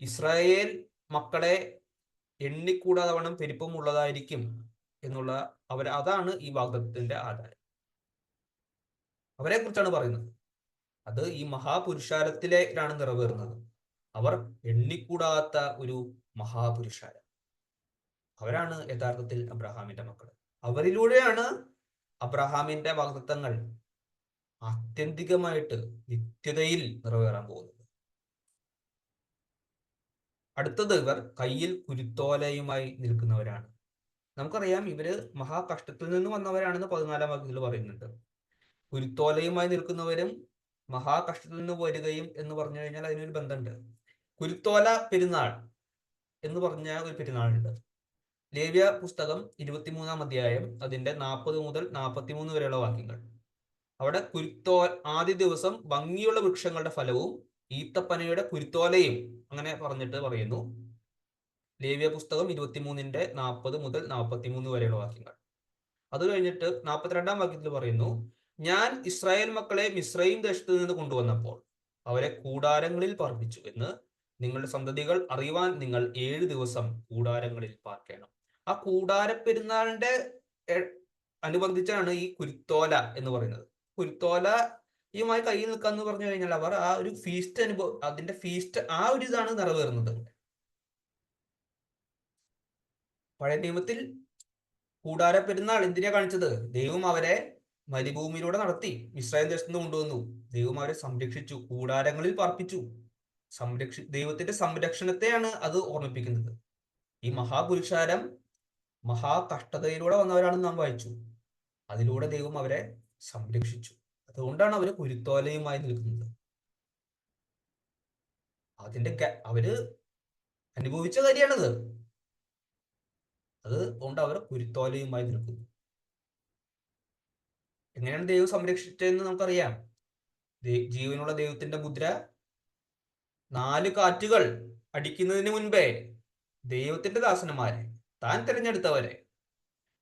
ഇസ്രായേൽ മക്കളെ എണ്ണിക്കൂടാതെ വണ്ണം പെരുപ്പമുള്ളതായിരിക്കും എന്നുള്ള അതാണ് ഈ വാഗ്ദത്തത്തിന്റെ ആധാരം. അവരെ കുറിച്ചാണ് പറയുന്നത്. അത് ഈ മഹാപുരുഷാരത്തിലാണ് നിറവേറുന്നത്. അവർ എണ്ണിക്കൂടാത്ത ഒരു മഹാപുരുഷാരം. അവരാണ് യഥാർത്ഥത്തിൽ അബ്രഹാമിന്റെ മക്കൾ. അവരിലൂടെയാണ് അബ്രഹാമിന്റെ വാഗ്ദത്തങ്ങൾ ആത്യന്തികമായിട്ട് നിത്യതയിൽ നിറവേറാൻ പോകുന്നത്. അടുത്തത്, ഇവർ കയ്യിൽ കുരുത്തോലയുമായി നിൽക്കുന്നവരാണ്. നമുക്കറിയാം ഇവര് മഹാകഷ്ടത്തിൽ നിന്ന് വന്നവരാണെന്ന് 14-ാം വാക്യത്തിൽ പറയുന്നുണ്ട്. കുരുത്തോലയുമായി നിൽക്കുന്നവരും മഹാകഷ്ടത്തിൽ നിന്ന് വരികയും എന്ന് പറഞ്ഞു കഴിഞ്ഞാൽ അതിനൊരു ബന്ധമുണ്ട്. കുരുത്തോല പെരുന്നാൾ എന്ന് പറഞ്ഞ ഒരു പെരുന്നാളുണ്ട്. ലേവ്യ പുസ്തകം 23-ാം അധ്യായം അതിന്റെ 40 മുതൽ 43 വരെയുള്ള വാക്യങ്ങൾ. അവിടെ ആദ്യ ദിവസം ഭംഗിയുള്ള വൃക്ഷങ്ങളുടെ ഫലവും ഈത്തപ്പനയുടെ കുരുത്തോലയും അങ്ങനെ പറഞ്ഞിട്ട് പറയുന്നു. ലേവ്യ പുസ്തകം 23-ന്റെ 40 മുതൽ 43 വരെയുള്ള വാക്യങ്ങൾ. അത് കഴിഞ്ഞിട്ട് 42-ാം വാക്യത്തിൽ പറയുന്നു, ഞാൻ ഇസ്രായേൽ മക്കളെ മിസ്രയീം ദേശത്ത് നിന്ന് കൊണ്ടുവന്നപ്പോൾ അവരെ കൂടാരങ്ങളിൽ പാർപ്പിച്ചു എന്ന് നിങ്ങളുടെ സന്തതികൾ അറിയുവാൻ നിങ്ങൾ 7 ദിവസം കൂടാരങ്ങളിൽ പാർക്കണം. ആ കൂടാര പെരുന്നാളിന്റെ അനുബന്ധിച്ചാണ് ഈ കുരുത്തോല എന്ന് പറയുന്നത്. കുരുത്തോലയുമായി കയ്യിൽ നിൽക്കാന്ന് പറഞ്ഞു കഴിഞ്ഞാൽ അവർ ആ ഒരു ഫീസ്റ്റ് അതിന്റെ ഫീസ്റ്റ് ആ ഒരു ഇതാണ് നിറവേറുന്നത്. പഴയ നിയമത്തിൽ കൂടാര പെരുന്നാൾ എന്തിനാ കാണിച്ചത്? ദൈവം അവരെ മരുഭൂമിയിലൂടെ നടത്തി ഇസ്രായേൽ ദേശത്ത് നിന്ന് കൊണ്ടുവന്നു. ദൈവം അവരെ സംരക്ഷിച്ചു, കൂടാരങ്ങളിൽ പാർപ്പിച്ചു. ദൈവത്തിന്റെ സംരക്ഷണത്തെയാണ് അത് ഓർമ്മിപ്പിക്കുന്നത്. ഈ മഹാപുരുഷാരം മഹാകഷ്ടതയിലൂടെ വന്നവരാണെന്ന് നാം വായിച്ചു. അതിലൂടെ ദൈവം അവരെ സംരക്ഷിച്ചു. അതുകൊണ്ടാണ് അവര് കുരുത്തോലയുമായി നിൽക്കുന്നത്. അവര് അനുഭവിച്ച കാര്യമാണത്. അതുകൊണ്ട് അവർ കുരുത്തോലയുമായി നിൽക്കുന്നു. എങ്ങനെയാണ് ദൈവം സംരക്ഷിച്ചതെന്ന് നമുക്കറിയാം. ജീവനുള്ള ദൈവത്തിന്റെ മുദ്ര 4 കാറ്റുകൾ അടിക്കുന്നതിന് മുൻപേ ദൈവത്തിന്റെ ദാസന്മാരെ, താൻ തിരഞ്ഞെടുത്തവരെ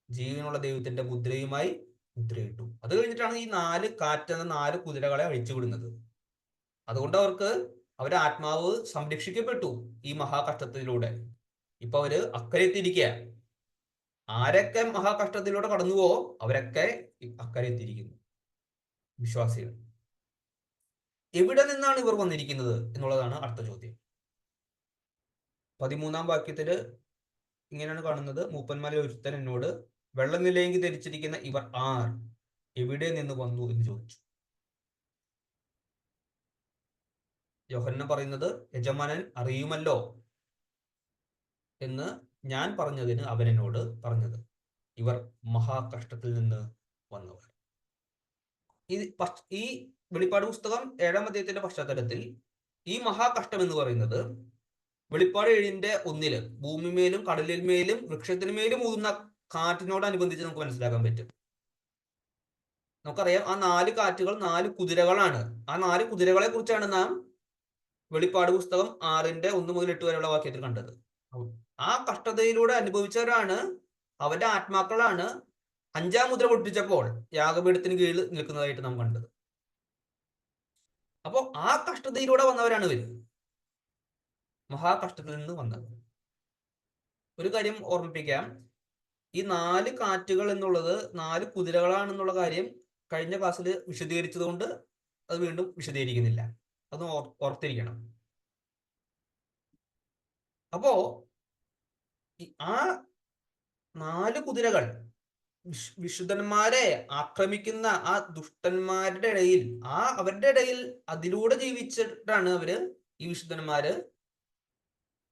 ജീവനുള്ള ദൈവത്തിന്റെ മുദ്രയുമായി മുദ്രയിട്ടു. അത് കഴിഞ്ഞിട്ടാണ് ഈ 4 കാറ്റെന്ന 4 കുതിരകളെ അഴിച്ചുവിടുന്നത്. അതുകൊണ്ട് അവരുടെ ആത്മാവ് സംരക്ഷിക്കപ്പെട്ടു ഈ മഹാകഷ്ടത്തിലൂടെ. ഇപ്പൊ അവര് അക്കരെ എത്തിയിരിക്കുക. ആരൊക്കെ മഹാകഷ്ടത്തിലൂടെ കടന്നുവോ അവരൊക്കെ അക്കരെ എത്തിയിരിക്കുന്നു, വിശ്വാസികൾ. എവിടെ നിന്നാണ് ഇവർ വന്നിരിക്കുന്നത് എന്നുള്ളതാണ് അടുത്ത ചോദ്യം. 13-ാം വാക്യത്തില് ഇങ്ങനെയാണ് കാണുന്നത്, മൂപ്പന്മാരിൽ ഒരുത്തൻ എന്നോട് വെള്ളനിലയെങ്കി ധരിച്ചിരിക്കുന്ന ഇവർ ആർ, എവിടെ നിന്ന് വന്നു എന്ന് ചോദിച്ചു. യോഹന്നാൻ പറയുന്നത്, യജമാനൻ അറിയുമല്ലോ എന്ന് ഞാൻ പറഞ്ഞതിന് അവൻ എന്നോട് പറഞ്ഞത്, ഇവർ മഹാകഷ്ടത്തിൽ നിന്ന് വന്നവർ. ഈ വെളിപ്പാട് പുസ്തകം 7-ാം അധ്യായത്തിന്റെ പശ്ചാത്തലത്തിൽ ഈ മഹാകഷ്ടം എന്ന് പറയുന്നത് വെളിപ്പാട് 7-ന്റെ 1 ഭൂമിമേലും കടലിന്മേലും വൃക്ഷത്തിന്മേലും ഊതുന്ന കാറ്റിനോടനുബന്ധിച്ച് നമുക്ക് മനസ്സിലാക്കാൻ പറ്റും. നമുക്കറിയാം ആ 4 കാറ്റുകൾ 4 കുതിരകളാണ്. ആ 4 കുതിരകളെ കുറിച്ചാണ് നാം വെളിപ്പാട് പുസ്തകം 6-ന്റെ 1 മുതൽ 8 വരെയുള്ള വാക്യത്തിൽ കണ്ടത്. ആ കഷ്ടതയിലൂടെ അനുഭവിച്ചവരാണ്, അവരുടെ ആത്മാക്കളാണ് 5-ാം മുദ്ര പൊട്ടിച്ചപ്പോൾ യാഗപീഠത്തിന് കീഴിൽ നിൽക്കുന്നതായിട്ട് നാം കണ്ടത്. അപ്പോ ആ കഷ്ടതയിലൂടെ വന്നവരാണ് ഇവര്, മഹാകഷ്ടത്തിൽ നിന്ന് വന്നത്. ഒരു കാര്യം ഓർമ്മിപ്പിക്കാം, ഈ 4 കാറ്റുകൾ എന്നുള്ളത് 4 കുതിരകളാണെന്നുള്ള കാര്യം കഴിഞ്ഞ ക്ലാസ്സിൽ വിശദീകരിച്ചത് കൊണ്ട് അത് വീണ്ടും വിശദീകരിക്കുന്നില്ല. അത് ഓർത്തിരിക്കണം. അപ്പോ ആ 4 കുതിരകൾ വിശുദ്ധന്മാരെ ആക്രമിക്കുന്ന ആ ദുഷ്ടന്മാരുടെ ഇടയിൽ, അവരുടെ ഇടയിൽ അതിലൂടെ ജീവിച്ചിട്ടാണ് ഈ വിശുദ്ധന്മാര്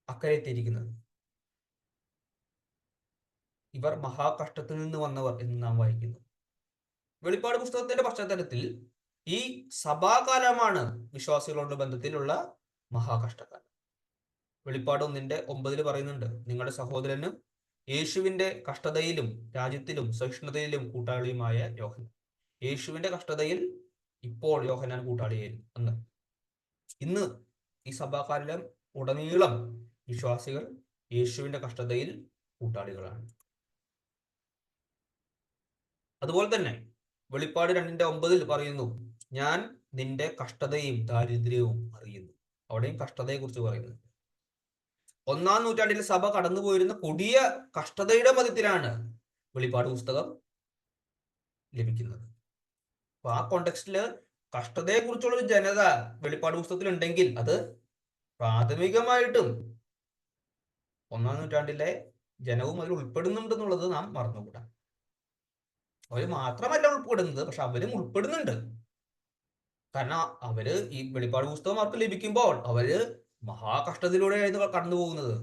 അക്കരെ എത്തിയിരിക്കുന്നത്. ഇവർ മഹാകഷ്ടത്തിൽ നിന്ന് വന്നവർ എന്ന് നാം വായിക്കുന്നു. വെളിപ്പാട് പുസ്തകത്തിന്റെ പശ്ചാത്തലത്തിൽ ഈ സഭാകാലമാണ് വിശ്വാസികളുടെ ബന്ധത്തിലുള്ള മഹാകഷ്ടകാലം. വെളിപ്പാട് 1-9 പറയുന്നുണ്ട്, നിങ്ങളുടെ സഹോദരനും യേശുവിന്റെ കഷ്ടതയിലും രാജ്യത്തിലും സഹിഷ്ണുതയിലും കൂട്ടാളിയുമായ യോഹന്നാൻ. യേശുവിന്റെ കഷ്ടതയിൽ ഇപ്പോൾ യോഹന്നാൻ കൂട്ടാളിയായിരുന്നു. ഇന്ന് ഈ സഭാകാലം ഉടനീളം വിശ്വാസികൾ യേശുവിന്റെ കഷ്ടതയിൽ കൂട്ടാളികളാണ്. അതുപോലെ തന്നെ വെളിപ്പാട് 2-9 പറയുന്നു, ഞാൻ നിന്റെ കഷ്ടതയും ദാരിദ്ര്യവും അറിയുന്നു. അവിടെയും കഷ്ടതയെ കുറിച്ച് പറയുന്നു. 1-ാം നൂറ്റാണ്ടിൽ സഭ കടന്നുപോയിരുന്ന കൊടിയ കഷ്ടതയുടെ മധ്യത്തിലാണ് വെളിപ്പാട് പുസ്തകം ലഭിക്കുന്നത്. അപ്പൊ ആ കോണ്ടെക്സ്റ്റില് കഷ്ടതയെ കുറിച്ചുള്ള ഒരു ജനത വെളിപ്പാട് പുസ്തകത്തിൽ ഉണ്ടെങ്കിൽ അത് പ്രാഥമികമായിട്ടും 1-ാം നൂറ്റാണ്ടിലെ ജനവും അതിൽ ഉൾപ്പെടുന്നുണ്ടെന്നുള്ളത് നാം മറന്നുകൂടാ. അവര് മാത്രമല്ല ഉൾപ്പെടുന്നത്, പക്ഷെ അവരും ഉൾപ്പെടുന്നുണ്ട്. കാരണം അവര് ഈ വെളിപ്പാട് പുസ്തകം അവർക്ക് ലഭിക്കുമ്പോൾ അവര് മഹാകഷ്ടത്തിലൂടെയായിരുന്നു കടന്നു പോകുന്നത്.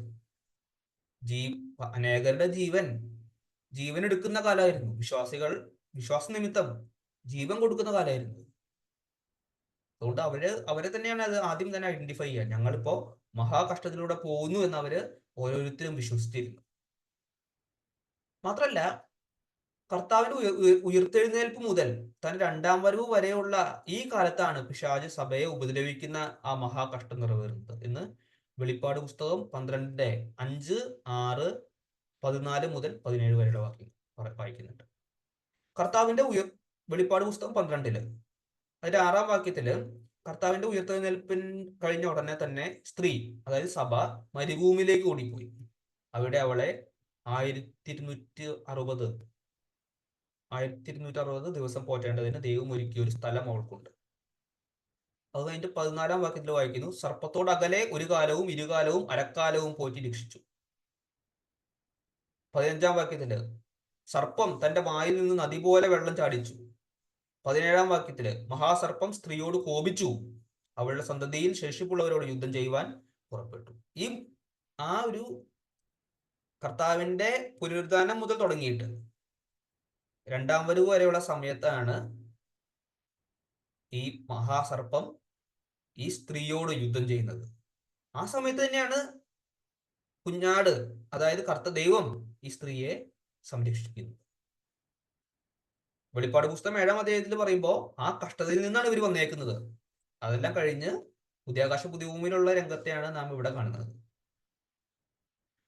അനേകരുടെ ജീവൻ എടുക്കുന്ന കാലമായിരുന്നു. വിശ്വാസ നിമിത്തം ജീവൻ കൊടുക്കുന്ന കാലമായിരുന്നു. അതുകൊണ്ട് അവരെ തന്നെയാണ് അത് ആദ്യം തന്നെ ഐഡന്റിഫൈ ചെയ്യുക. ഞങ്ങളിപ്പോ മഹാകഷ്ടത്തിലൂടെ പോകുന്നു എന്ന് അവര് ഓരോരുത്തരും വിശ്വസിച്ചിരുന്നു. മാത്രല്ല, കർത്താവിന്റെ ഉയർത്തെഴുന്നേൽപ്പ് മുതൽ തന്റെ രണ്ടാം വരവ് വരെയുള്ള ഈ കാലത്താണ് പിശാച് സഭയെ ഉപദ്രവിക്കുന്ന ആ മഹാകഷ്ടം നിറവേറുന്നത് എന്ന് വെളിപ്പാട് പുസ്തകം 12:5, 6, 14 മുതൽ 17 വരെയുള്ള വായിക്കുന്നുണ്ട്. വെളിപ്പാട് പുസ്തകം 12 അതിന്റെ 6-ാം വാക്യത്തില് കർത്താവിന്റെ ഉയർത്തെഴുന്നേൽപ്പിൻ കഴിഞ്ഞ ഉടനെ തന്നെ സ്ത്രീ, അതായത് സഭ, മരുഭൂമിയിലേക്ക് ഓടിപ്പോയി. അവിടെ അവളെ 1260 ദിവസം പോറ്റേണ്ടതിന് ദൈവം ഒരുക്കിയ ഒരു സ്ഥലം അവൾക്കുണ്ട്. അത് കഴിഞ്ഞിട്ട് 14-ാം വാക്യത്തിൽ വായിക്കുന്നു, സർപ്പത്തോട് അകലെ ഒരു കാലവും ഇരുകാലവും അരക്കാലവും പോറ്റി രക്ഷിച്ചു. 15-ാം വാക്യത്തില് സർപ്പം തന്റെ വായിൽ നിന്ന് നദി പോലെ വെള്ളം ചാടിച്ചു. 17-ാം വാക്യത്തില് മഹാസർപ്പം സ്ത്രീയോട് കോപിച്ചു, അവളുടെ സന്തതിയിൽ ശേഷിപ്പുള്ളവരോട് യുദ്ധം ചെയ്യുവാൻ പുറപ്പെട്ടു. ആ ഒരു കർത്താവിന്റെ പുനരുദ്ധാനം മുതൽ തുടങ്ങിയിട്ട് രണ്ടാം വരവ് വരെയുള്ള സമയത്താണ് ഈ മഹാസർപ്പം ഈ സ്ത്രീയോട് യുദ്ധം ചെയ്യുന്നത്. ആ സമയത്ത് തന്നെയാണ് കുഞ്ഞാട്, അതായത് ദൈവം ഈ സ്ത്രീയെ സംരക്ഷിക്കുന്നത്. വെളിപ്പാട് പുസ്തകം 7-ാം അധ്യായത്തിൽ പറയുമ്പോൾ ആ കഷ്ടതയിൽ നിന്നാണ് ഇവർ വന്നേക്കുന്നത്. അതെല്ലാം കഴിഞ്ഞ് പുതിയാകാശ പുതിയഭൂമിയിലുള്ള രംഗത്തെയാണ് നാം ഇവിടെ കാണുന്നത്.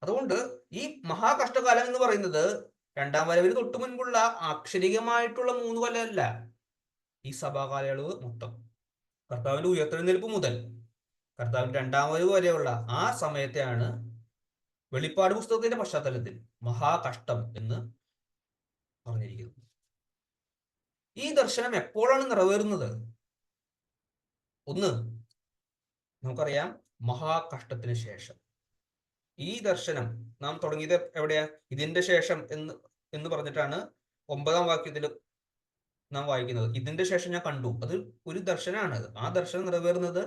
അതുകൊണ്ട് ഈ മഹാകഷ്ടകാലം എന്ന് പറയുന്നത് രണ്ടാം വരവിന് തൊട്ടു മുൻപുള്ള അക്ഷരികമായിട്ടുള്ള 3 കൊല്ലമല്ല, ഈ സഭാകാലയളവ് മൊത്തം കർത്താവിന്റെ ഉയർത്തെഴുന്നേൽപ്പ് മുതൽ കർത്താവിന്റെ രണ്ടാം വരവ് വരെയുള്ള ആ സമയത്തെയാണ് വെളിപ്പാട് പുസ്തകത്തിന്റെ പശ്ചാത്തലത്തിൽ മഹാകഷ്ടം എന്ന് പറഞ്ഞിരിക്കുന്നത്. ഈ ദർശനം എപ്പോഴാണ് നിറവേറുന്നത്? ഒന്ന്, നമുക്കറിയാം, മഹാകഷ്ടത്തിന് ശേഷം. ഈ ദർശനം നാം തുടങ്ങിയത് എവിടെയാ? ഇതിന്റെ ശേഷം എന്ന് പറഞ്ഞിട്ടാണ് 9-ാം വാക്യത്തിൽ നാം വായിക്കുന്നത്. ഇതിന്റെ ശേഷം ഞാൻ കണ്ടു. അത് ഒരു ദർശനമാണ്. ആ ദർശനം നിറവേറുന്നത്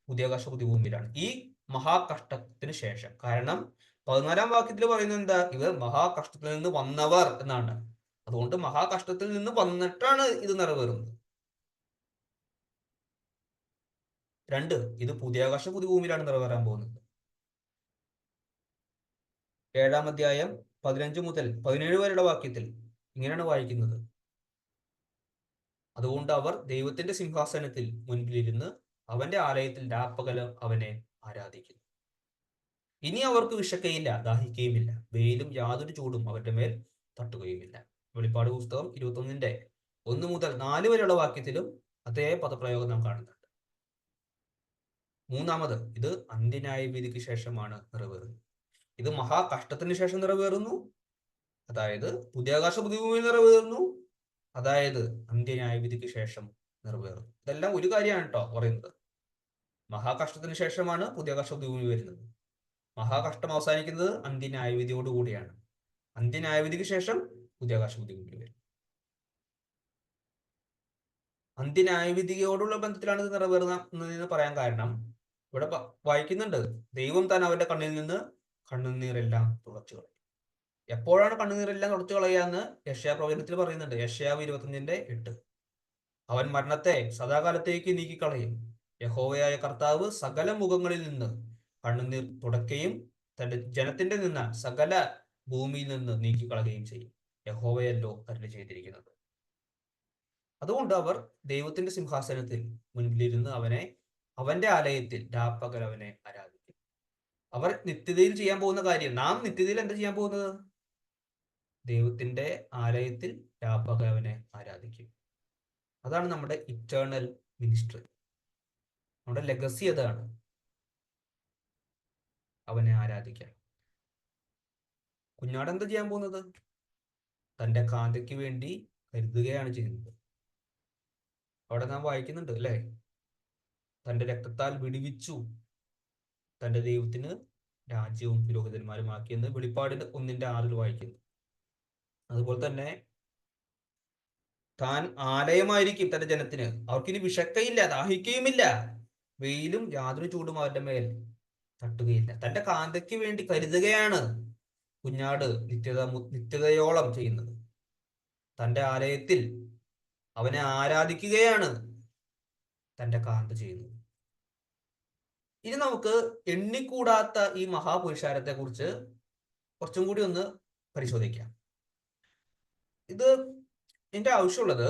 പുതിയാകാശ പുതിയഭൂമിയിലാണ്, ഈ മഹാകഷ്ടത്തിന് ശേഷം. കാരണം 14-ാം വാക്യത്തിൽ പറയുന്നത് എന്താ? ഇവർ മഹാകഷ്ടത്തിൽ നിന്ന് വന്നവർ എന്നാണ്. അതുകൊണ്ട് മഹാകഷ്ടത്തിൽ നിന്ന് വന്നിട്ടാണ് ഇത് നിറവേറുന്നത്. 2, ഇത് പുതിയാകാശ പുതിയഭൂമിയിലാണ് നിറവേറാൻ പോകുന്നത്. 7-ാം അധ്യായം 15 മുതൽ 17 വരെയുള്ള വാക്യത്തിൽ ഇങ്ങനെയാണ് വായിക്കുന്നത്, അതുകൊണ്ട് അവർ ദൈവത്തിന്റെ സിംഹാസനത്തിൽ മുൻപിലിരുന്ന് അവന്റെ ആലയത്തിൽ രാപ്പകല് അവനെ ആരാധിക്കുന്നു. ഇനി അവർക്ക് വിശക്കയില്ല, ദാഹിക്കുകയുമില്ല, വെയിലും യാതൊരു ചൂടും അവരുടെ മേൽ തട്ടുകയുമില്ല. വെളിപ്പാട് പുസ്തകം 21-ന്റെ 1 മുതൽ 4 വരെയുള്ള വാക്യത്തിലും അതേ പദപ്രയോഗം നാം കാണുന്നുണ്ട്. 3-ാമത്, ഇത് അന്ത്യന്യായവിധിക്ക് ശേഷമാണ് നിറവേറുന്നത്. ഇത് മഹാകഷ്ടത്തിന് ശേഷം നിറവേറുന്നു, അതായത് പുതിയാകാശ പുതിയഭൂമി നിറവേറുന്നു, അതായത് അന്ത്യന്യായവിധിക്ക് ശേഷം നിറവേറുന്നു. ഇതെല്ലാം ഒരു കാര്യമാണ് കേട്ടോ പറയുന്നത്. മഹാകഷ്ടത്തിന് ശേഷമാണ് പുതിയാകാശ പുതിയഭൂമി വരുന്നത്. മഹാകഷ്ടം അവസാനിക്കുന്നത് അന്ത്യന്യായവിധിയോടുകൂടിയാണ്. അന്ത്യന്യായവിധിക്ക് ശേഷം പുതിയാകാശ പുതിയഭൂമി വരും. അന്ത്യന്യായവിധിയോടുള്ള ബന്ധത്തിലാണ് ഇത് നിറവേറുന്നതെന്ന് പറയാൻ കാരണം, ഇവിടെ വായിക്കുന്നുണ്ട്, ദൈവം താൻ അവന്റെ കണ്ണിൽ നിന്ന് കണ്ണുനീരെല്ലാം തുടച്ചു കളയും. എപ്പോഴാണ് കണ്ണുനീരെല്ലാം തുടച്ചു കളയാന്ന് യെശയ്യാ പ്രവചനത്തിൽ പറയുന്നുണ്ട്. യെശയ്യാ 25:8. അവൻ മരണത്തെ സദാകാലത്തേക്ക് നീക്കിക്കളയും. യഹോവയായ കർത്താവ് സകല മുഖങ്ങളിൽ നിന്ന് കണ്ണുനീർ തുടക്കുകയും തന്റെ ജനത്തിന്റെ നിന്ന് സകല ഭൂമിയിൽ നിന്ന് നീക്കിക്കളയുകയും ചെയ്യും. യഹോവയല്ലോ അരുളി ചെയ്തിരിക്കുന്നത്. അതുകൊണ്ട് അവർ ദൈവത്തിന്റെ സിംഹാസനത്തിൽ മുൻപിലിരുന്ന് അവന്റെ ആലയത്തിൽ രാപ്പകൽ അവനെ ആരാധിക്കും. അവർ നിത്യതയിൽ ചെയ്യാൻ പോകുന്ന കാര്യം, നാം നിത്യതയിൽ എന്താ ചെയ്യാൻ പോകുന്നത്? ദൈവത്തിന്റെ ആലയത്തിൽ രാപ്പകൽ അവനെ ആരാധിക്കും. അതാണ് നമ്മുടെ ഇറ്റേണൽ മിനിസ്ട്രി. നമ്മുടെ ലെഗസി അതാണ്, അവനെ ആരാധിക്കാൻ. കുഞ്ഞാട് എന്താ ചെയ്യാൻ പോകുന്നത്? തന്റെ കാന്തയ്ക്ക് വേണ്ടി കരുതുകയാണ് ചെയ്യുന്നത്. അവിടെ നാം വായിക്കുന്നുണ്ട് അല്ലേ, തന്റെ രക്തത്താൽ വിടുവിച്ചു തന്റെ ദൈവത്തിന് രാജ്യവും പുരോഹിതന്മാരുമാക്കിയെന്ന് വെളിപ്പാടിന്റെ 1:6 വായിക്കുന്നു. അതുപോലെ തന്നെ താൻ ആലയമായിരിക്കും തന്റെ ജനത്തിന്, അവർക്കിനി വിശക്കയില്ല, ദാഹിക്കുകയുമില്ല, വെയിലും യാതൊരു ചൂടും അവരുടെ മേൽ തട്ടുകയില്ല. തന്റെ കാന്തയ്ക്ക് വേണ്ടി കരുതുകയാണ് കുഞ്ഞാട് നിത്യതയോളം ചെയ്യുന്നത്. തന്റെ ആലയത്തിൽ അവനെ ആരാധിക്കുകയാണ് തന്റെ കാന്ത ചെയ്യുന്നത്. ഇനി നമുക്ക് എണ്ണിക്കൂടാത്ത ഈ മഹാപുരുഷാരത്തെ കുറിച്ച് കുറച്ചും കൂടി ഒന്ന് പരിശോധിക്കാം. ഇത് എന്റെ ആവശ്യമുള്ളത്,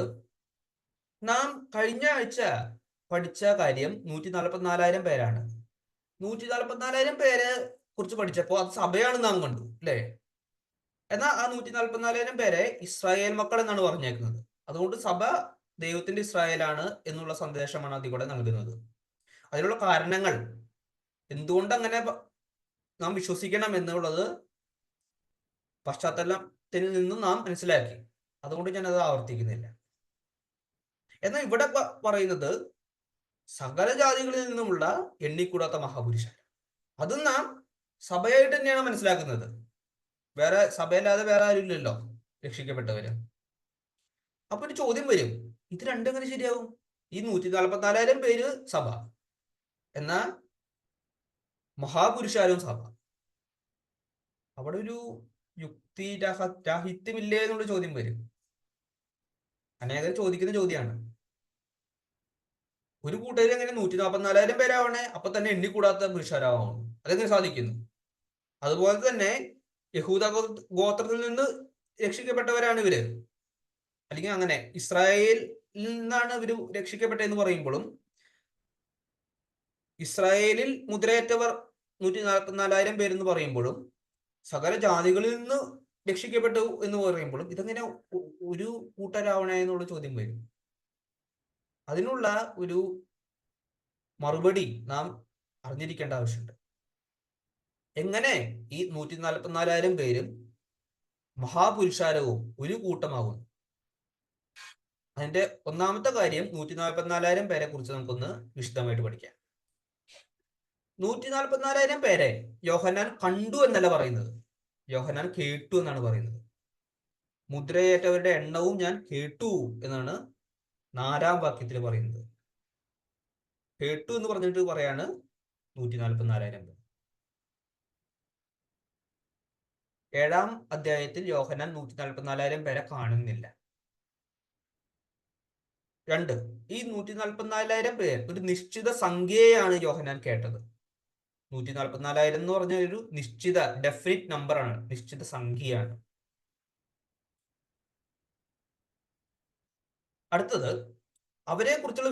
നാം കഴിഞ്ഞ ആഴ്ച പഠിച്ച കാര്യം 144,000 പേരാണ്. 144,000 പേരെ കുറിച്ച് പഠിച്ചപ്പോൾ അത് സഭയാണ് നാം കണ്ടു അല്ലേ. എന്നാൽ ആ 144,000 പേരെ ഇസ്രായേൽ മക്കൾ എന്നാണ് പറഞ്ഞേക്കുന്നത്. അതുകൊണ്ട് സഭ ദൈവത്തിന്റെ ഇസ്രായേലാണ് എന്നുള്ള സന്ദേശമാണ് അതിൽ കൂടെ നൽകുന്നത്. അതിനുള്ള കാരണങ്ങൾ, എന്തുകൊണ്ട് അങ്ങനെ നാം വിശ്വസിക്കണം എന്നുള്ളത് പശ്ചാത്തലത്തിൽ നിന്നും നാം മനസ്സിലാക്കി. അതുകൊണ്ട് ഞാൻ അത് ആവർത്തിക്കുന്നില്ല. എന്നാൽ ഇവിടെ പറയുന്നത് സകല ജാതികളിൽ നിന്നുമുള്ള എണ്ണിക്കൂടാത്ത മഹാപുരുഷൻ. അതും നാം സഭയായിട്ട് തന്നെയാണ് മനസ്സിലാക്കുന്നത്. വേറെ സഭയല്ലാതെ വേറെ ആരും ഇല്ലല്ലോ രക്ഷിക്കപ്പെട്ടവര്. അപ്പൊ ഒരു ചോദ്യം വരും, ഇത് രണ്ടും എങ്ങനെ ശരിയാവും? ഈ 144,000 പേര് സഭ, എന്നാൽ മഹാപുരുഷാരും സഭ. അവിടെ ഒരു യുക്തി രാഹിത്യമില്ലേ എന്നുള്ള ചോദ്യം വരും. അനേകം ചോദിക്കുന്ന ചോദ്യമാണ്. ഒരു കൂട്ടരിൽ എങ്ങനെ 144,000 പേരാവണേ, അപ്പൊ തന്നെ എണ്ണിക്കൂടാത്ത പുരുഷാരാവണം? അതെങ്ങനെ സാധിക്കുന്നു? അതുപോലെ തന്നെ യഹൂദ ഗോത്രത്തിൽ നിന്ന് രക്ഷിക്കപ്പെട്ടവരാണ് ഇവര്, അല്ലെങ്കിൽ അങ്ങനെ ഇസ്രായേലിൽ നിന്നാണ് ഇവര് രക്ഷിക്കപ്പെട്ടതെന്ന് പറയുമ്പോഴും, ഇസ്രായേലിൽ മുദ്രയേറ്റവർ 144,000 പേരെന്ന് പറയുമ്പോഴും, സകല ജാതികളിൽ നിന്ന് രക്ഷിക്കപ്പെട്ടു എന്ന് പറയുമ്പോഴും, ഇതെങ്ങനെ ഒരു കൂട്ടരാവണേ എന്നുള്ള ചോദ്യം വരും. അതിനുള്ള ഒരു മറുപടി നാം അറിഞ്ഞിരിക്കേണ്ട ആവശ്യമുണ്ട്. എങ്ങനെ ഈ 144,000 പേരും മഹാപുരുഷാരവും ഒരു കൂട്ടമാകുന്നു? അതിന്റെ ഒന്നാമത്തെ കാര്യം, 144,000 പേരെ കുറിച്ച് നമുക്കൊന്ന് വിശദമായിട്ട് പഠിക്കാം. 144,000 പേരെ യോഹന്നാൻ കണ്ടു എന്നല്ല പറയുന്നത്, യോഹന്നാൻ കേട്ടു എന്നാണ് പറയുന്നത്. മുദ്രയേറ്റവരുടെ എണ്ണവും ഞാൻ കേട്ടു എന്നാണ് 4-ാം വാക്യത്തിൽ പറയുന്നത്. കേട്ടു എന്ന് പറഞ്ഞിട്ട് പറയാണ് 144,000 പേർ. 7-ാം അധ്യായത്തിൽ യോഹന്നാൻ 144,000 പേരെ കാണുന്നില്ല. 2, ഈ 144,000 പേർ ഒരു നിശ്ചിത സംഖ്യയാണ് യോഹന്നാൻ കേട്ടത്. 144,000 എന്ന് പറഞ്ഞ ഒരു നിശ്ചിത ഡെഫിനിറ്റ് നമ്പറാണ്, നിശ്ചിത സംഖ്യയാണ്. അടുത്തത്, അവരെ കുറിച്ചുള്ള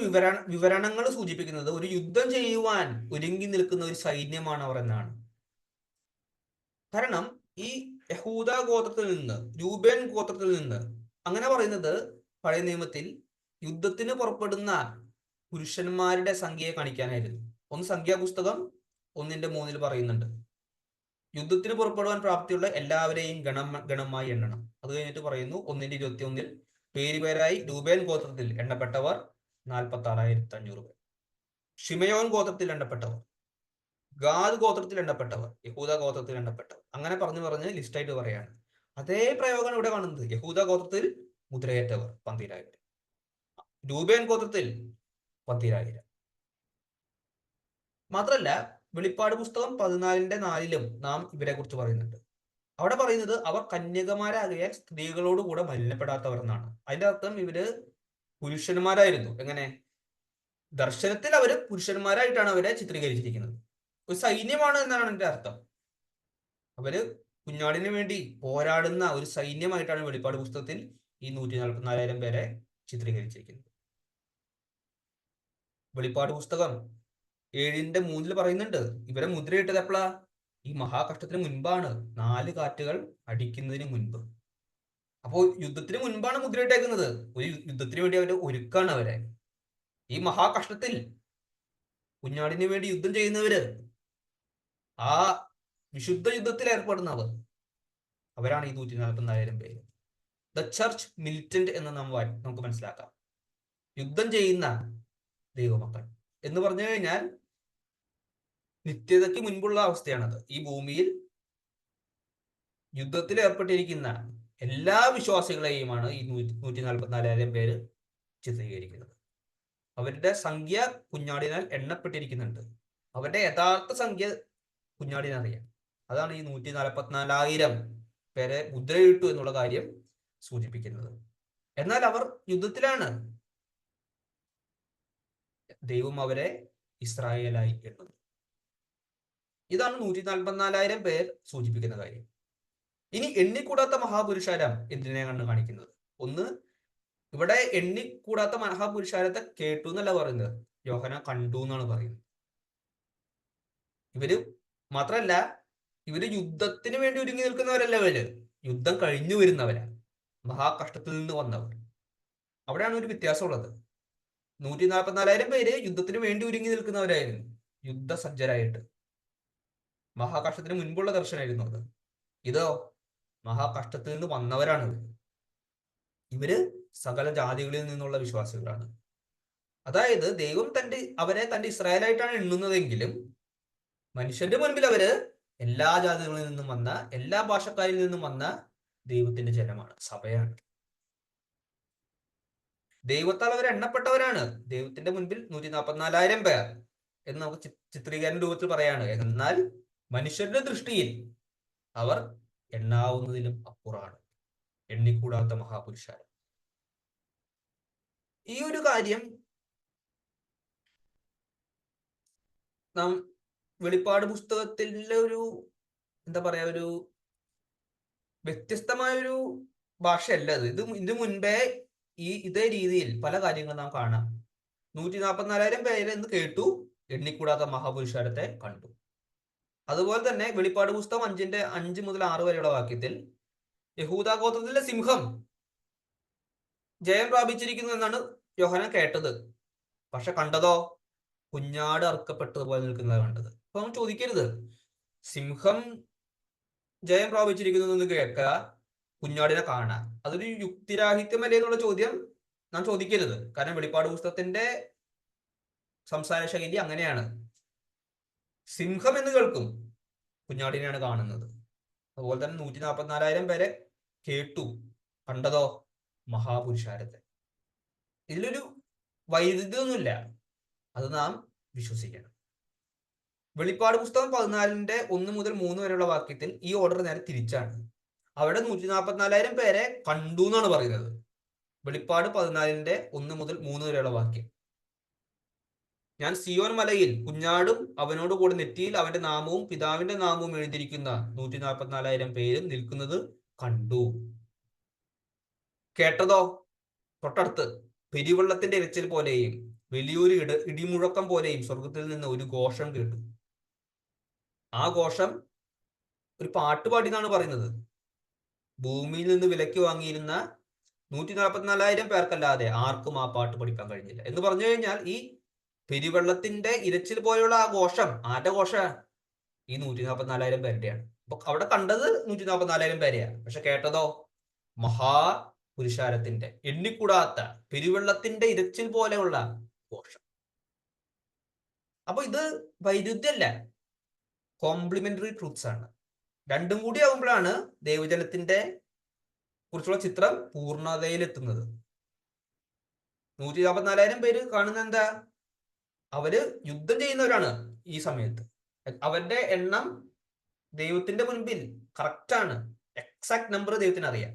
വിവരണങ്ങൾ സൂചിപ്പിക്കുന്നത് ഒരു യുദ്ധം ചെയ്യുവാൻ ഒരുങ്ങി നിൽക്കുന്ന ഒരു സൈന്യമാണ് അവർ എന്നാണ്. കാരണം ഈ യഹൂദ ഗോത്രത്തിൽ നിന്ന്, രൂബേൻ ഗോത്രത്തിൽ നിന്ന്, അങ്ങനെ പറയുന്നത് പഴയ നിയമത്തിൽ യുദ്ധത്തിന് പുറപ്പെടുന്ന പുരുഷന്മാരുടെ സംഖ്യയെ കാണിക്കാനായിരുന്നു. ഒന്ന് സംഖ്യാപുസ്തകം 1:3 പറയുന്നുണ്ട്, യുദ്ധത്തിന് പുറപ്പെടുവാൻ പ്രാപ്തിയുള്ള എല്ലാവരെയും ഗണമായി എണ്ണണം. അത് കഴിഞ്ഞിട്ട് പറയുന്നു 1:21 പേരുപേരായി രൂബേൻ ഗോത്രത്തിൽ എണ്ണപ്പെട്ടവർ 46,500 പേർ, ഷിമയോൻ ഗോത്രത്തിൽ എണ്ണപ്പെട്ടവർ, ഗാദ് ഗോത്രത്തിൽ എണ്ണപ്പെട്ടവർ, യഹൂദ ഗോത്രത്തിൽ എണ്ണപ്പെട്ടവർ, അങ്ങനെ പറഞ്ഞ് ലിസ്റ്റായിട്ട് പറയാണ്. അതേ പ്രയോഗമാണ് ഇവിടെ കാണുന്നത്. യഹൂദ ഗോത്രത്തിൽ മുദ്രയേറ്റവർ 12,000, രൂബേൻ ഗോത്രത്തിൽ 12,000. മാത്രല്ല വെളിപ്പാട് പുസ്തകം 14:4 നാം ഇവരെ കുറിച്ച് പറയുന്നുണ്ട്. അവിടെ പറയുന്നത് അവർ കന്യകമാരാകിയാൽ സ്ത്രീകളോട് കൂടെ മലിനപ്പെടാത്തവർ എന്നാണ്. അതിന്റെ അർത്ഥം ഇവര് പുരുഷന്മാരായിരുന്നു. എങ്ങനെ? ദർശനത്തിൽ അവര് പുരുഷന്മാരായിട്ടാണ് അവരെ ചിത്രീകരിച്ചിരിക്കുന്നത്. ഒരു സൈന്യമാണ് എന്നാണ് എന്റെ അർത്ഥം. അവര് കുഞ്ഞാടിന് വേണ്ടി പോരാടുന്ന ഒരു സൈന്യമായിട്ടാണ് വെളിപ്പാട് പുസ്തകത്തിൽ ഈ 144,000 പേരെ ചിത്രീകരിച്ചിരിക്കുന്നത്. വെളിപ്പാട് പുസ്തകം 7:3 പറയുന്നുണ്ട്, ഇവരെ മുദ്രയിട്ടത് എപ്പോഴാ? ഈ മഹാകഷ്ടത്തിന് മുൻപാണ്, 4 കാറ്റുകൾ അടിക്കുന്നതിന് മുൻപ്. അപ്പോൾ യുദ്ധത്തിന് മുൻപാണ് മുദ്രയിട്ടേക്കുന്നത്. ഒരു യുദ്ധത്തിന് വേണ്ടി അവരെ ഒരുക്കാണ് അവരെ. ഈ മഹാകഷ്ടത്തിൽ കുഞ്ഞാടിന് വേണ്ടി യുദ്ധം ചെയ്യുന്നവര്, ആ വിശുദ്ധ യുദ്ധത്തിൽ ഏർപ്പെടുന്നവർ, അവരാണ് ഈ 144,000 പേര്. ദ ചർച്ച് മിലിറ്റന്റ് എന്ന് നമുക്ക് മനസ്സിലാക്കാം. യുദ്ധം ചെയ്യുന്ന ദൈവമക്കൾ എന്ന് പറഞ്ഞു കഴിഞ്ഞാൽ നിത്യതയ്ക്ക് മുൻപുള്ള അവസ്ഥയാണത്. ഈ ഭൂമിയിൽ യുദ്ധത്തിൽ ഏർപ്പെട്ടിരിക്കുന്ന എല്ലാ വിശ്വാസികളെയുമാണ് ഈ 144,000 പേര് ചിത്രീകരിക്കുന്നത്. അവരുടെ സംഖ്യ കുഞ്ഞാടിനാൽ എണ്ണപ്പെട്ടിരിക്കുന്നുണ്ട്. അവരുടെ യഥാർത്ഥ സംഖ്യ കുഞ്ഞാടിനറിയാം. അതാണ് ഈ 144,000 പേരെ മുദ്രയിട്ടു എന്നുള്ള കാര്യം സൂചിപ്പിക്കുന്നത്. എന്നാൽ അവർ യുദ്ധത്തിലാണ്. ദൈവം അവരെ ഇസ്രായേലായി എണ്ണുന്നു. ഇതാണ് 144,000 പേർ സൂചിപ്പിക്കുന്ന കാര്യം. ഇനി എണ്ണിക്കൂടാത്ത മഹാപുരുഷാരം എന്തിനെയാണ് കാണിക്കുന്നത്? ഒന്ന്, ഇവിടെ എണ്ണിക്കൂടാത്ത മഹാപുരുഷാരത്തെ കേട്ടു എന്നല്ല പറയുന്നത്, യോഹന്നാൻ കണ്ടു എന്നാണ് പറയുന്നത്. ഇവര് മാത്രല്ല, ഇവര് യുദ്ധത്തിന് വേണ്ടി ഒരുങ്ങി നിൽക്കുന്നവരല്ല. ഇവര് യുദ്ധം കഴിഞ്ഞു വരുന്നവരാ, മഹാകഷ്ടത്തിൽ നിന്ന് വന്നവർ. അവിടെയാണ് ഒരു വ്യത്യാസമുള്ളത്. 144,000 പേര് യുദ്ധത്തിന് വേണ്ടി ഒരുങ്ങി നിൽക്കുന്നവരായിരുന്നു, യുദ്ധസജ്ജരായിട്ട്. മഹാകഷ്ടത്തിന് മുൻപുള്ള ദർശനമായിരുന്നു അത്. ഇതോ മഹാകഷ്ടത്തിൽ നിന്ന് വന്നവരാണ്. ഇവര് സകല ജാതികളിൽ നിന്നുള്ള വിശ്വാസികളാണ്. അതായത് ദൈവം അവരെ തന്റെ ഇസ്രായേലായിട്ടാണ് എണ്ണുന്നതെങ്കിലും മനുഷ്യന്റെ മുൻപിൽ അവര് എല്ലാ ജാതികളിൽ നിന്നും വന്ന, എല്ലാ ഭാഷക്കാരിൽ നിന്നും വന്ന ദൈവത്തിന്റെ ജനമാണ്, സഭയാണ്. ദൈവത്താൽ അവർ എണ്ണപ്പെട്ടവരാണ്. ദൈവത്തിന്റെ മുൻപിൽ 144,000 പേർ എന്ന് നമുക്ക് ചിത്രീകരണ രൂപത്തിൽ പറയാണ്. എന്നാൽ മനുഷ്യരുടെ ദൃഷ്ടിയിൽ അവർ എണ്ണാവുന്നതിലും അപ്പുറമാണ്, എണ്ണിക്കൂടാത്ത മഹാപുരുഷാരം. ഈ ഒരു കാര്യം നാം വെളിപ്പാട് പുസ്തകത്തിലെ ഒരു എന്താ പറയാ, ഒരു വ്യത്യസ്തമായൊരു ഭാഷയല്ല ഇത്. ഇതിനു മുൻപേ ഇതേ രീതിയിൽ പല കാര്യങ്ങളും നാം കാണാം. 144,000 പേര് എന്ന് കേട്ടു, എണ്ണിക്കൂടാത്ത മഹാപുരുഷാരത്തെ കണ്ടു. അതുപോലെ തന്നെ വെളിപ്പാട് പുസ്തകം 5 മുതൽ 6 വരെയുള്ള വാക്യത്തിൽ യഹൂദാ ഗോത്രത്തിലെ സിംഹം ജയം പ്രാപിച്ചിരിക്കുന്നു എന്നാണ് യോഹന്നാൻ കേട്ടത്. പക്ഷെ കണ്ടതോ കുഞ്ഞാട് അറുക്കപ്പെട്ടതുപോലെ നിൽക്കുന്നതാണ് കണ്ടത്. അപ്പൊ നമ്മൾ ചോദിക്കരുത്, സിംഹം ജയം പ്രാപിച്ചിരിക്കുന്നു എന്ന് കേൾക്കുക, കുഞ്ഞാടിനെ കാണാം, അതൊരു യുക്തിരാഹിത്യമല്ലേ എന്നുള്ള ചോദ്യം നാം ചോദിക്കരുത്. കാരണം വെളിപ്പാട് പുസ്തകത്തിന്റെ സംസാര ശൈലി അങ്ങനെയാണ്. സിംഹം എന്ന് കേൾക്കും, കുഞ്ഞാടിനെയാണ് കാണുന്നത്. അതുപോലെ തന്നെ 144,000 പേരെ കേട്ടു, കണ്ടതോ മഹാപുരുഷാരത്തെ. ഇതിലൊരു വൈരുദ്ധ്യമൊന്നുമില്ല, അത് നാം വിശ്വസിക്കണം. വെളിപ്പാട് പുസ്തകം 14 1 മുതൽ 3 വരെയുള്ള വാക്യത്തിൽ ഈ ഓർഡർ നേരെ തിരിച്ചാണ്. അവിടെ 144,000 പേരെ കണ്ടു എന്നാണ് പറയുന്നത്. വെളിപ്പാട് 14 1 മുതൽ 3 വരെയുള്ള വാക്യം, ഞാൻ സിയോൻ മലയിൽ കുഞ്ഞാടും അവനോട് കൂടെ നെറ്റിയിൽ അവന്റെ നാമവും പിതാവിന്റെ നാമവും എഴുതിയിരിക്കുന്ന 144,000 പേരും നിൽക്കുന്നത് കണ്ടു. കേട്ടതോ തൊട്ടടുത്ത് പെരുവെള്ളത്തിന്റെ ഇരച്ചിൽ പോലെയും വലിയൊരു ഇടിമുഴക്കം പോലെയും സ്വർഗത്തിൽ നിന്ന് ഒരു ഘോഷം കേട്ടു. ആ ഘോഷം ഒരു പാട്ടുപാടി എന്നാണ് പറയുന്നത്. ഭൂമിയിൽ നിന്ന് വിലയ്ക്ക് വാങ്ങിയിരുന്ന 144,000 പേർക്കല്ലാതെ ആർക്കും ആ പാട്ട് പഠിക്കാൻ കഴിഞ്ഞില്ല എന്ന് പറഞ്ഞു കഴിഞ്ഞാൽ, ഈ പെരുവെള്ളത്തിന്റെ ഇരച്ചിൽ പോലെയുള്ള ആ ഘോഷം ആരുടെ ഘോഷ? ഈ 144,000 പേരുടെയാണ്. അപ്പൊ അവിടെ കണ്ടത് 144,000 പേരെയാണ്, പക്ഷെ കേട്ടതോ മഹാപുരുഷാരത്തിന്റെ, എണ്ണിക്കൂടാത്ത പെരുവെള്ളത്തിന്റെ ഇരച്ചിൽ പോലെയുള്ള ഘോഷം. അപ്പൊ ഇത് വൈരുദ്ധ്യമല്ല, കോംപ്ലിമെന്ററി ട്രൂത്ത്സ് ആണ്. രണ്ടും കൂടി ആവുമ്പോഴാണ് ദൈവജനത്തിന്റെ കുറിച്ചുള്ള ചിത്രം പൂർണ്ണതയിലെത്തുന്നത്. 144,000 പേര് കാണുന്ന എന്താ? അവര് യുദ്ധം ചെയ്യുന്നവരാണ്. ഈ സമയത്ത് അവരുടെ എണ്ണം ദൈവത്തിന്റെ മുൻപിൽ കറക്റ്റാണ്, എക്സാക്ട് നമ്പർ ദൈവത്തിന് അറിയാം.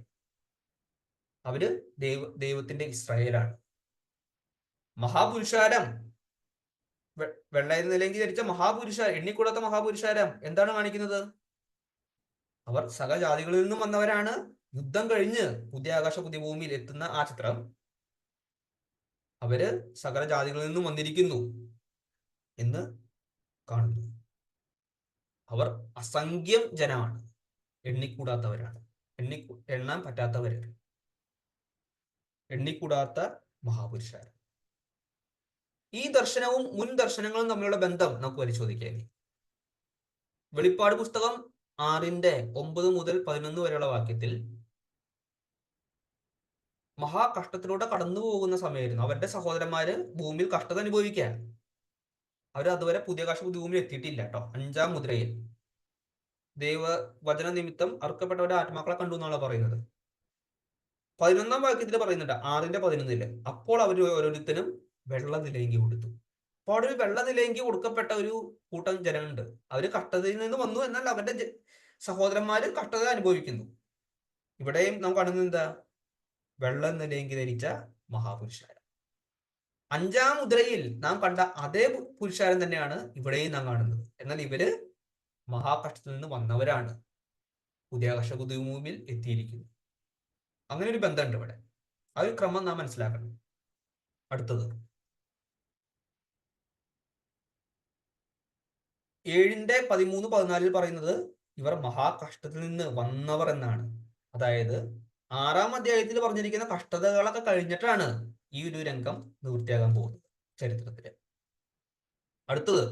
അവര് ദൈവത്തിന്റെ ഇസ്രായേലാണ്. മഹാപുരുഷാരം, വെള്ള നിലയെങ്കിൽ ധരിച്ച എണ്ണിക്കൂടാത്ത മഹാപുരുഷാരം എന്താണ് കാണിക്കുന്നത്? അവർ സകല ജാതികളിൽ നിന്നും വന്നവരാണ്. യുദ്ധം കഴിഞ്ഞ് പുതിയ ആകാശ പുതിയ ഭൂമിയിൽ എത്തുന്ന ആ ചിത്രം, അവര് സകല ജാതികളിൽ നിന്നും വന്നിരിക്കുന്നു എന്ന് കാണുന്നു. അവർ അസംഖ്യം ജനമാണ്, എണ്ണിക്കൂടാത്തവരാണ്, എണ്ണാൻ പറ്റാത്തവരാണ്, എണ്ണിക്കൂടാത്ത മഹാപുരുഷാരം. ഈ ദർശനവും മുൻ ദർശനങ്ങളും തമ്മിലുള്ള ബന്ധം നമുക്ക് പരിശോധിക്കാം. വെളിപ്പാട് പുസ്തകം 6 9 മുതൽ 11 വരെയുള്ള വാക്യത്തിൽ മഹാകഷ്ടത്തിലൂടെ കടന്നു പോകുന്ന സമയമായിരുന്നു. അവരുടെ സഹോദരന്മാര് ഭൂമിയിൽ കഷ്ടത അനുഭവിക്കാൻ. അവർ അതുവരെ പുതിയ കാശ് ഭൂമിയിൽ എത്തിയിട്ടില്ല കേട്ടോ. 5-ാം മുദ്രയിൽ ദൈവവചന നിമിത്തം അറുക്കപ്പെട്ടവരുടെ ആത്മാക്കളെ കണ്ടു എന്നാണ് പറയുന്നത്. 11-ാം വാക്യത്തിൽ പറയുന്നുണ്ട്, 6:11. അപ്പോൾ അവർ ഓരോരുത്തരും വെള്ള നിലയെങ്കി കൊടുത്തു. അപ്പോൾ അവിടെ ഒരു വെള്ള നിലയെങ്കി കൊടുക്കപ്പെട്ട ഒരു കൂട്ടം ജനമുണ്ട്. അവര് കഷ്ടതയിൽ നിന്ന് വന്നു, എന്നാൽ അവരുടെ സഹോദരന്മാര് കഷ്ടത അനുഭവിക്കുന്നു. ഇവിടെയും നാം കാണുന്നത് എന്താ? വെള്ള നിലയെങ്കി ധരിച്ച മഹാപുരുഷാരം. 5-ാം മുദ്രയിൽ നാം കണ്ട അതേ പുരുഷാരം തന്നെയാണ് ഇവിടെയും നാം കാണുന്നത്. എന്നാൽ ഇവര് മഹാകഷ്ടത്തിൽ നിന്ന് വന്നവരാണ്, പുതിയ കർഷകഭൂമിയിൽ എത്തിയിരിക്കുന്നു. അങ്ങനെ ഒരു ബന്ധമുണ്ട് ഇവിടെ. ആ ഒരു ക്രമം നാം മനസ്സിലാക്കണം. അടുത്തത് 7:13-14 പറയുന്നത് ഇവർ മഹാകഷ്ടത്തിൽ നിന്ന് വന്നവർ എന്നാണ്. അതായത് 6-ാം അധ്യായത്തിൽ പറഞ്ഞിരിക്കുന്ന കഷ്ടതകളൊക്കെ കഴിഞ്ഞിട്ടാണ് ഈ ഒരു രംഗം നിവൃത്തിയാകാൻ പോകുന്നത് ചരിത്രത്തില്. അടുത്തത്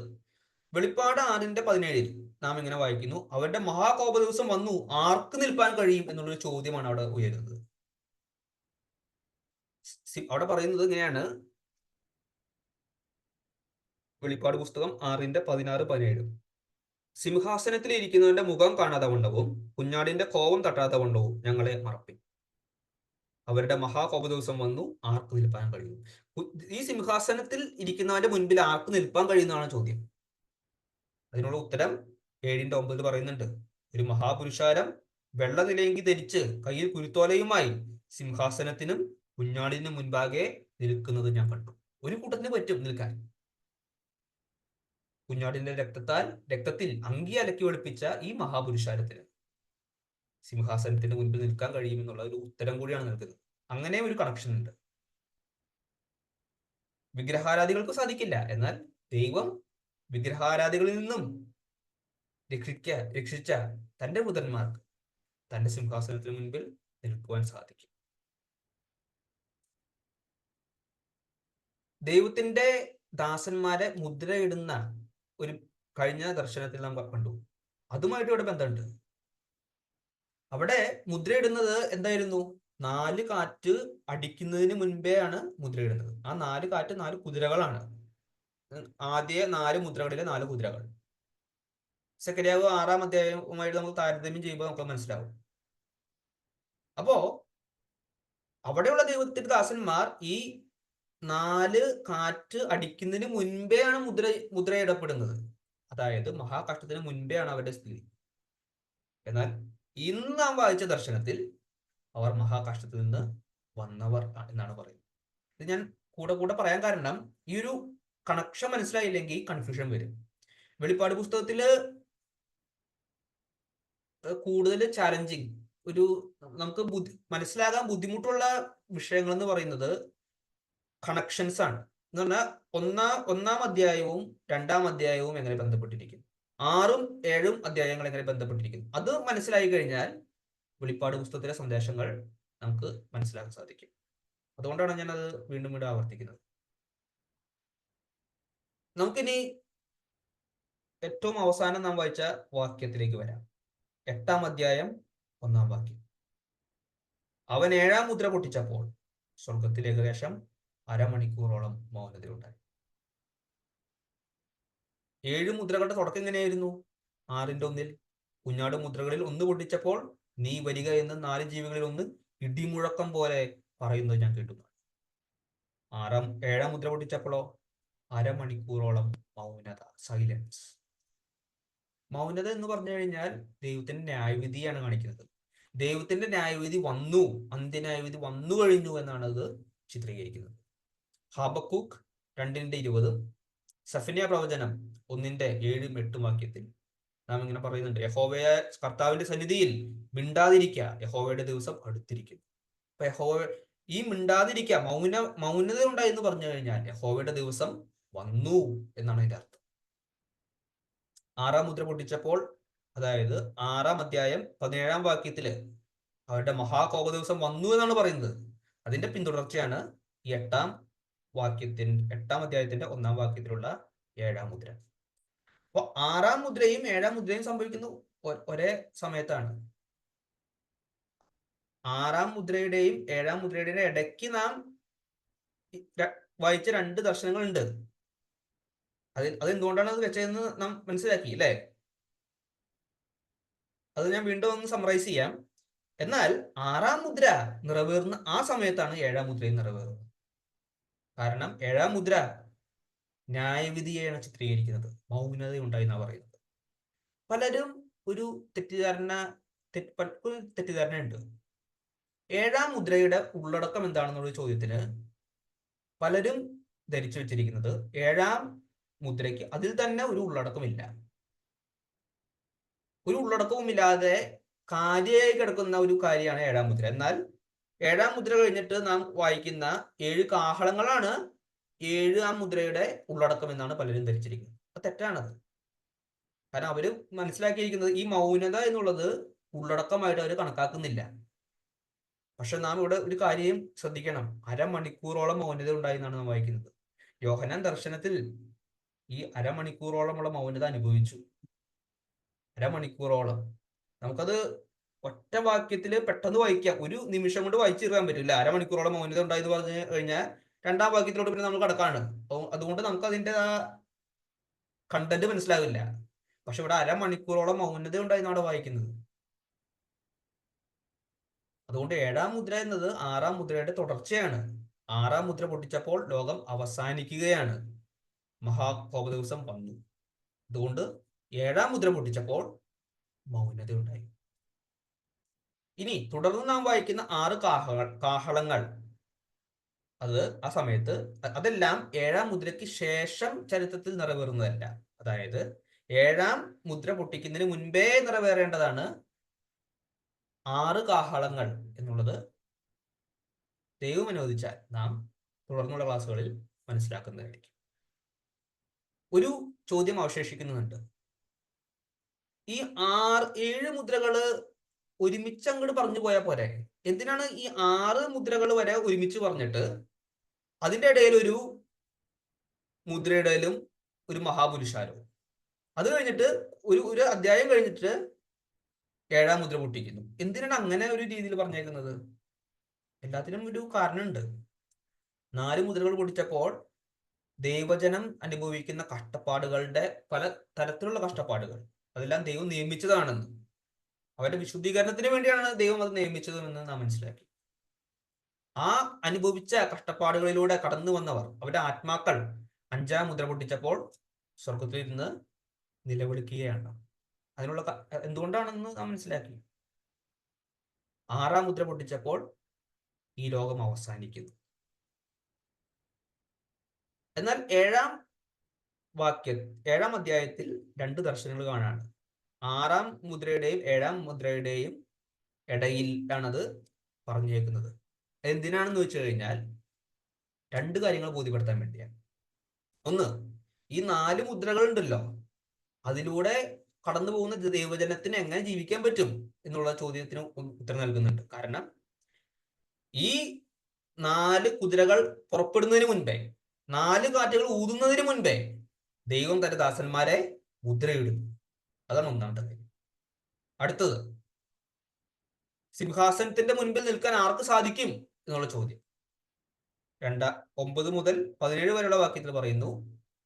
വെളിപ്പാട് 6:17 നാം ഇങ്ങനെ വായിക്കുന്നു, അവരുടെ മഹാകോപ ദിവസം വന്നു, ആർക്ക് നിൽപ്പാൻ കഴിയും എന്നുള്ളൊരു ചോദ്യമാണ് അവിടെ ഉയരുന്നത്. അവിടെ പറയുന്നത് ഇങ്ങനെയാണ്, വെളിപ്പാട് പുസ്തകം 6:16-17. സിംഹാസനത്തിൽ ഇരിക്കുന്നവന്റെ മുഖം കാണാതെ വണ്ണവും കുഞ്ഞാടിന്റെ കോപം തട്ടാത്ത വണ്ണവും ഞങ്ങളെ മറപ്പി. അവരുടെ മഹാകോപ ദിവസം വന്നു, ആർക്ക് നിൽപ്പാൻ കഴിയും? ഈ സിംഹാസനത്തിൽ ഇരിക്കുന്നവന്റെ മുൻപിൽ ആർക്ക് നിൽപ്പാൻ കഴിയുന്നതാണ് ചോദ്യം. അതിനുള്ള ഉത്തരം 7:9 പറയുന്നുണ്ട്, ഒരു മഹാപുരുഷാരം വെള്ള നിലയെങ്കി ധരിച്ച് കയ്യിൽ കുരുത്തോലയുമായി സിംഹാസനത്തിനും കുഞ്ഞാടിനും മുൻപാകെ നിൽക്കുന്നത് ഞാൻ കണ്ടു. ഒരു കൂട്ടത്തിന് പറ്റും നിൽക്കാൻ. കുഞ്ഞാടിന്റെ രക്തത്തിൽ അങ്കി അലക്കി വെളുപ്പിച്ച ഈ മഹാപുരുഷാരത്തിന് സിംഹാസനത്തിന്റെ മുൻപിൽ നിൽക്കാൻ കഴിയുമെന്നുള്ള ഒരു ഉത്തരം കൂടിയാണ് നൽകുന്നത്. അങ്ങനെ ഒരു കണക്ഷൻ ഉണ്ട്. വിഗ്രഹാരാധികൾക്ക് സാധിക്കില്ല, എന്നാൽ ദൈവം വിഗ്രഹാരാധികളിൽ നിന്നും രക്ഷിച്ച തന്റെ പുത്രന്മാർക്ക് തന്റെ സിംഹാസനത്തിന് മുൻപിൽ നിൽക്കുവാൻ സാധിക്കും. ദൈവത്തിന്റെ ദാസന്മാരെ മുദ്രയിടുന്ന ഒരു കഴിഞ്ഞ ദർശനത്തിൽ നാം കണ്ടു. അതുമായിട്ട് ഇവിടെ ബന്ധമുണ്ട്. അവിടെ മുദ്രയിടുന്നത് എന്തായിരുന്നു? 4 കാറ്റ് അടിക്കുന്നതിന് മുൻപേ ആണ് മുദ്രയിടുന്നത്. ആ 4 കാറ്റ് 4 കുതിരകളാണ്. ആദ്യ 4 മുദ്രകളിലെ 4 കുതിരകൾ. സെക്കൻഡാവ് 6-ാം അധ്യായവുമായിട്ട് നമുക്ക് താരതമ്യം ചെയ്യുമ്പോൾ നമുക്ക് മനസ്സിലാവും. അപ്പോ അവിടെയുള്ള ദൈവത്തിന്റെ ദാസന്മാർ ഈ 4 കാറ്റ് അടിക്കുന്നതിന് മുൻപേ ആണ് മുദ്രയിടപ്പെടുന്നത്. അതായത് മഹാകഷ്ടത്തിന് മുൻപേ ആണ് അവരുടെ സ്ഥിതി. എന്നാൽ ഇന്ന് നാം വായിച്ച ദർശനത്തിൽ അവർ മഹാകഷ്ടത്തിൽ നിന്ന് വന്നവർ എന്നാണ് പറയുന്നത്. ഇത് ഞാൻ കൂടെ പറയാൻ കാരണം, ഈ ഒരു കണക്ഷൻ മനസ്സിലായില്ലെങ്കിൽ കൺഫ്യൂഷൻ വരും. വെളിപ്പാട് പുസ്തകത്തില് കൂടുതൽ ചാലഞ്ചിങ്, ഒരു നമുക്ക് മനസ്സിലാകാൻ ബുദ്ധിമുട്ടുള്ള വിഷയങ്ങൾ എന്ന് പറയുന്നത് കണക്ഷൻസ് ആണ്. എന്ന് പറഞ്ഞാൽ ഒന്നാം അധ്യായവും 2-ാം അധ്യായവും എങ്ങനെ ബന്ധപ്പെട്ടിരിക്കുന്നു, 6-ഉം 7-ഉം അധ്യായങ്ങൾ എങ്ങനെ ബന്ധപ്പെട്ടിരിക്കുന്നു, അത് മനസ്സിലായി കഴിഞ്ഞാൽ വെളിപ്പാട് പുസ്തകത്തിലെ സന്ദേശങ്ങൾ നമുക്ക് മനസ്സിലാക്കാൻ സാധിക്കും. അതുകൊണ്ടാണ് ഞാൻ അത് വീണ്ടും വീണ്ടും ആവർത്തിക്കുന്നത്. നമുക്കിനി ഏറ്റവും അവസാനം നാം വായിച്ച വാക്യത്തിലേക്ക് വരാം. 8-ാം അധ്യായം 1-ാം വാക്യം. അവൻ 7-ാം മുദ്ര പൊട്ടിച്ചപ്പോൾ സ്വർഗത്തിൽ ഏകദേശം അരമണിക്കൂറോളം മൗനതയുണ്ടായി. 7 മുദ്രകളുടെ തുടക്കം എങ്ങനെയായിരുന്നു? 6:1 കുഞ്ഞാട് മുദ്രകളിൽ 1 പൊട്ടിച്ചപ്പോൾ നീ വരിക എന്ന് 4 ജീവികളിൽ 1 ഇടിമുഴക്കം പോലെ പറയുന്നത് ഞാൻ കേട്ടു. 7-ാം മുദ്ര പൊട്ടിച്ചപ്പോഴോ അരമണിക്കൂറോളം മൗനത, സൈലൻസ്. മൗനത എന്ന് പറഞ്ഞു കഴിഞ്ഞാൽ ദൈവത്തിന്റെ ന്യായവിധിയാണ് കാണിക്കുന്നത്. ദൈവത്തിന്റെ ന്യായവിധി വന്നു, അന്ത്യന്യായവിധി വന്നു കഴിഞ്ഞു എന്നാണ് അത് ചിത്രീകരിക്കുന്നത്. ഹബക്കൂക്ക് 2:20, സഫന്യാ പ്രവചനം 1:7-8 വാക്യത്തിൽ നാം ഇങ്ങനെ പറയുന്നുണ്ട്, യഹോവയെ കർത്താവിന്റെ സന്നിധിയിൽ മിണ്ടാതിരിക്കുക, യഹോവയുടെ ദിവസം അടുത്തിരിക്കുന്നു. അപ്പൊ ഈ മിണ്ടാതിരിക്കുക, മൗനത ഉണ്ടായി എന്ന് പറഞ്ഞു കഴിഞ്ഞാൽ യഹോവയുടെ ദിവസം വന്നു എന്നാണ് അതിന്റെ അർത്ഥം. 6-ാം മുദ്ര പൊട്ടിച്ചപ്പോൾ, അതായത് 6-ാം അധ്യായം 17-ാം വാക്യത്തില് അവരുടെ മഹാകോപ ദിവസം വന്നു എന്നാണ് പറയുന്നത്. അതിന്റെ പിന്തുടർച്ചയാണ് ഈ 8-ാം അധ്യായത്തിന്റെ 1-ാം വാക്യത്തിലുള്ള 7-ാം മുദ്ര. അപ്പൊ 6-ാം മുദ്രയും 7-ാം മുദ്രയും സംഭവിക്കുന്നു ഒരേ സമയത്താണ്. 6-ാം മുദ്രയുടെയും 7-ാം മുദ്രയുടെയും ഇടയ്ക്ക് നാം വായിച്ച 2 ദർശനങ്ങളുണ്ട്. അത് എന്തുകൊണ്ടാണ് അത് വെച്ചതെന്ന് നാം മനസ്സിലാക്കി അല്ലേ? അത് ഞാൻ വീണ്ടും ഒന്ന് സമ്മറൈസ് ചെയ്യാം. എന്നാൽ 6-ാം മുദ്ര നിറവേറുന്ന ആ സമയത്താണ് 7-ാം മുദ്രയും നിറവേറുന്നത്. കാരണം 7-ാം മുദ്ര ന്യായവിധിയെയാണ് ചിത്രീകരിക്കുന്നത്, മൗനതയുണ്ടായി എന്നാ പറയുന്നത്. പലരും ഒരു തെറ്റിദ്ധാരണയുണ്ട്. 7-ാം മുദ്രയുടെ ഉള്ളടക്കം എന്താണെന്നുള്ള ചോദ്യത്തിന് പലരും ധരിച്ചു വെച്ചിരിക്കുന്നത് 7-ാം മുദ്രയ്ക്ക് അതിൽ തന്നെ ഒരു ഉള്ളടക്കമില്ല. ഒരു ഉള്ളടക്കവുമില്ലാതെ കാര്യമായി കിടക്കുന്ന ഒരു കാര്യമാണ് 7-ാം മുദ്ര. എന്നാൽ 7-ാം മുദ്ര കഴിഞ്ഞിട്ട് നാം വായിക്കുന്ന 7 കാഹളങ്ങളാണ് 7-ാം മുദ്രയുടെ ഉള്ളടക്കം എന്നാണ് പലരും ധരിച്ചിരിക്കുന്നത്. അത് തെറ്റാണത്. കാരണം അവര് മനസ്സിലാക്കിയിരിക്കുന്നത് ഈ മൗനത എന്നുള്ളത് ഉള്ളടക്കമായിട്ട് അവർ കണക്കാക്കുന്നില്ല. പക്ഷെ നാം ഇവിടെ ഒരു കാര്യം ശ്രദ്ധിക്കണം. അരമണിക്കൂറോളം മൗനത ഉണ്ടായി എന്നാണ് നാം വായിക്കുന്നത്. യോഹന്നാൻ ദർശനത്തിൽ ഈ അരമണിക്കൂറോളമുള്ള മൗനത അനുഭവിച്ചു. അരമണിക്കൂറോളം. നമുക്കത് ഒറ്റ വാക്യത്തിൽ പെട്ടെന്ന് വായിക്കാം, ഒരു നിമിഷം കൊണ്ട് വായിച്ചു തീർക്കാൻ പറ്റില്ല. അരമണിക്കൂറോളം മൗനത ഉണ്ടായി എന്ന് പറഞ്ഞു കഴിഞ്ഞാൽ 2-ാം വാക്യത്തിലോട്ട് പിന്നെ നമ്മൾ കടക്കാണ്. അതുകൊണ്ട് നമുക്ക് അതിന്റെ ആ കണ്ടന്റ് മനസ്സിലാവില്ല. പക്ഷെ ഇവിടെ അരമണിക്കൂറോളം മൗനത ഉണ്ടായി എന്നാണ് വായിക്കുന്നത്. അതുകൊണ്ട് 7-ാം മുദ്ര എന്നത് 6-ാം മുദ്രയുടെ തുടർച്ചയാണ്. 6-ാം മുദ്ര പൊട്ടിച്ചപ്പോൾ ലോകം അവസാനിക്കുകയാണ്, മഹാകോപ ദിവസം വന്നു. അതുകൊണ്ട് 7-ാം മുദ്ര പൊട്ടിച്ചപ്പോൾ മൗനത ഉണ്ടായി. ഇനി തുടർന്ന് നാം വായിക്കുന്ന 6 കാഹളങ്ങൾ, അത് ആ സമയത്ത് അതെല്ലാം 7-ാം മുദ്രയ്ക്ക് ശേഷം ചരിത്രത്തിൽ നിറവേറുന്നതല്ല. അതായത് 7-ാം മുദ്ര പൊട്ടിക്കുന്നതിന് മുൻപേ നിറവേറേണ്ടതാണ് 6 കാഹളങ്ങൾ എന്നുള്ളത് ദൈവം അനുവദിച്ചാൽ നാം തുടർന്നുള്ള ക്ലാസ്സുകളിൽ മനസ്സിലാക്കുന്നതായിരിക്കും. ഒരു ചോദ്യം അവശേഷിക്കുന്നുണ്ട്. ഈ 7 മുദ്രകള് ഒരുമിച്ച് അങ്ങോട്ട് പറഞ്ഞു പോയാൽ പോരെ? എന്തിനാണ് ഈ 6 മുദ്രകൾ വരെ ഒരുമിച്ച് പറഞ്ഞിട്ട് അതിന്റെ ഇടയിൽ ഒരു മുദ്രയിടയിലും ഒരു മഹാപുരുഷാരവും, അത് കഴിഞ്ഞിട്ട് ഒരു അധ്യായം കഴിഞ്ഞിട്ട് 7-ാം മുദ്ര പൊട്ടിക്കുന്നു? എന്തിനാണ് അങ്ങനെ ഒരു രീതിയിൽ പറഞ്ഞേക്കുന്നത്? എല്ലാത്തിനും ഒരു കാരണമുണ്ട്. 4 മുദ്രകൾ പൊട്ടിച്ചപ്പോൾ ദൈവജനം അനുഭവിക്കുന്ന കഷ്ടപ്പാടുകളുടെ പല തരത്തിലുള്ള കഷ്ടപ്പാടുകൾ, അതെല്ലാം ദൈവം നിയമിച്ചതാണെന്ന്, അവരുടെ വിശുദ്ധീകരണത്തിന് വേണ്ടിയാണ് ദൈവം അത് നിയമിച്ചതെന്ന് നാം മനസ്സിലാക്കി. ആ അനുഭവിച്ച കഷ്ടപ്പാടുകളിലൂടെ കടന്നു വന്നവർ, അവരുടെ ആത്മാക്കൾ 5-ാം മുദ്ര പൊട്ടിച്ചപ്പോൾ സ്വർഗത്തിൽ ഇരുന്ന് നിലവിളിക്കുകയാണ്. അതിനുള്ള എന്തുകൊണ്ടാണെന്ന് നാം മനസ്സിലാക്കി. 6-ാം മുദ്ര പൊട്ടിച്ചപ്പോൾ ഈ ലോകം അവസാനിക്കുന്നു. എന്നാൽ 7-ാം അധ്യായത്തിൽ 2 ദർശനങ്ങൾ കാണാണ്. 6-ാം മുദ്രയുടെയും 7-ാം മുദ്രയുടെയും ഇടയിൽ ആണത് പറഞ്ഞേക്കുന്നത്. എന്തിനാണെന്ന് വെച്ച് കഴിഞ്ഞാൽ 2 കാര്യങ്ങൾ ബോധ്യപ്പെടുത്താൻ വേണ്ടിയാണ്. ഒന്ന്, ഈ 4 മുദ്രകൾ ഉണ്ടല്ലോ, അതിലൂടെ കടന്നു പോകുന്ന ദൈവജനത്തിന് എങ്ങനെ ജീവിക്കാൻ പറ്റും എന്നുള്ള ചോദ്യത്തിന് ഉത്തരം നൽകുന്നുണ്ട്. കാരണം ഈ 4 കുതിരകൾ പുറപ്പെടുന്നതിന് മുൻപേ, 4 കാറ്റുകൾ ഊതുന്നതിന് മുൻപേ ദൈവം തന്റെ ദാസന്മാരെ മുദ്രയിടും. അതാണ് ഒന്നാമത്തെ കാര്യം. അടുത്തത്, സിംഹാസനത്തിന്റെ മുൻപിൽ നിൽക്കാൻ ആർക്ക് സാധിക്കും എന്നുള്ള ചോദ്യം. 9 മുതൽ 17 വരെയുള്ള വാക്യത്തിൽ പറയുന്നു,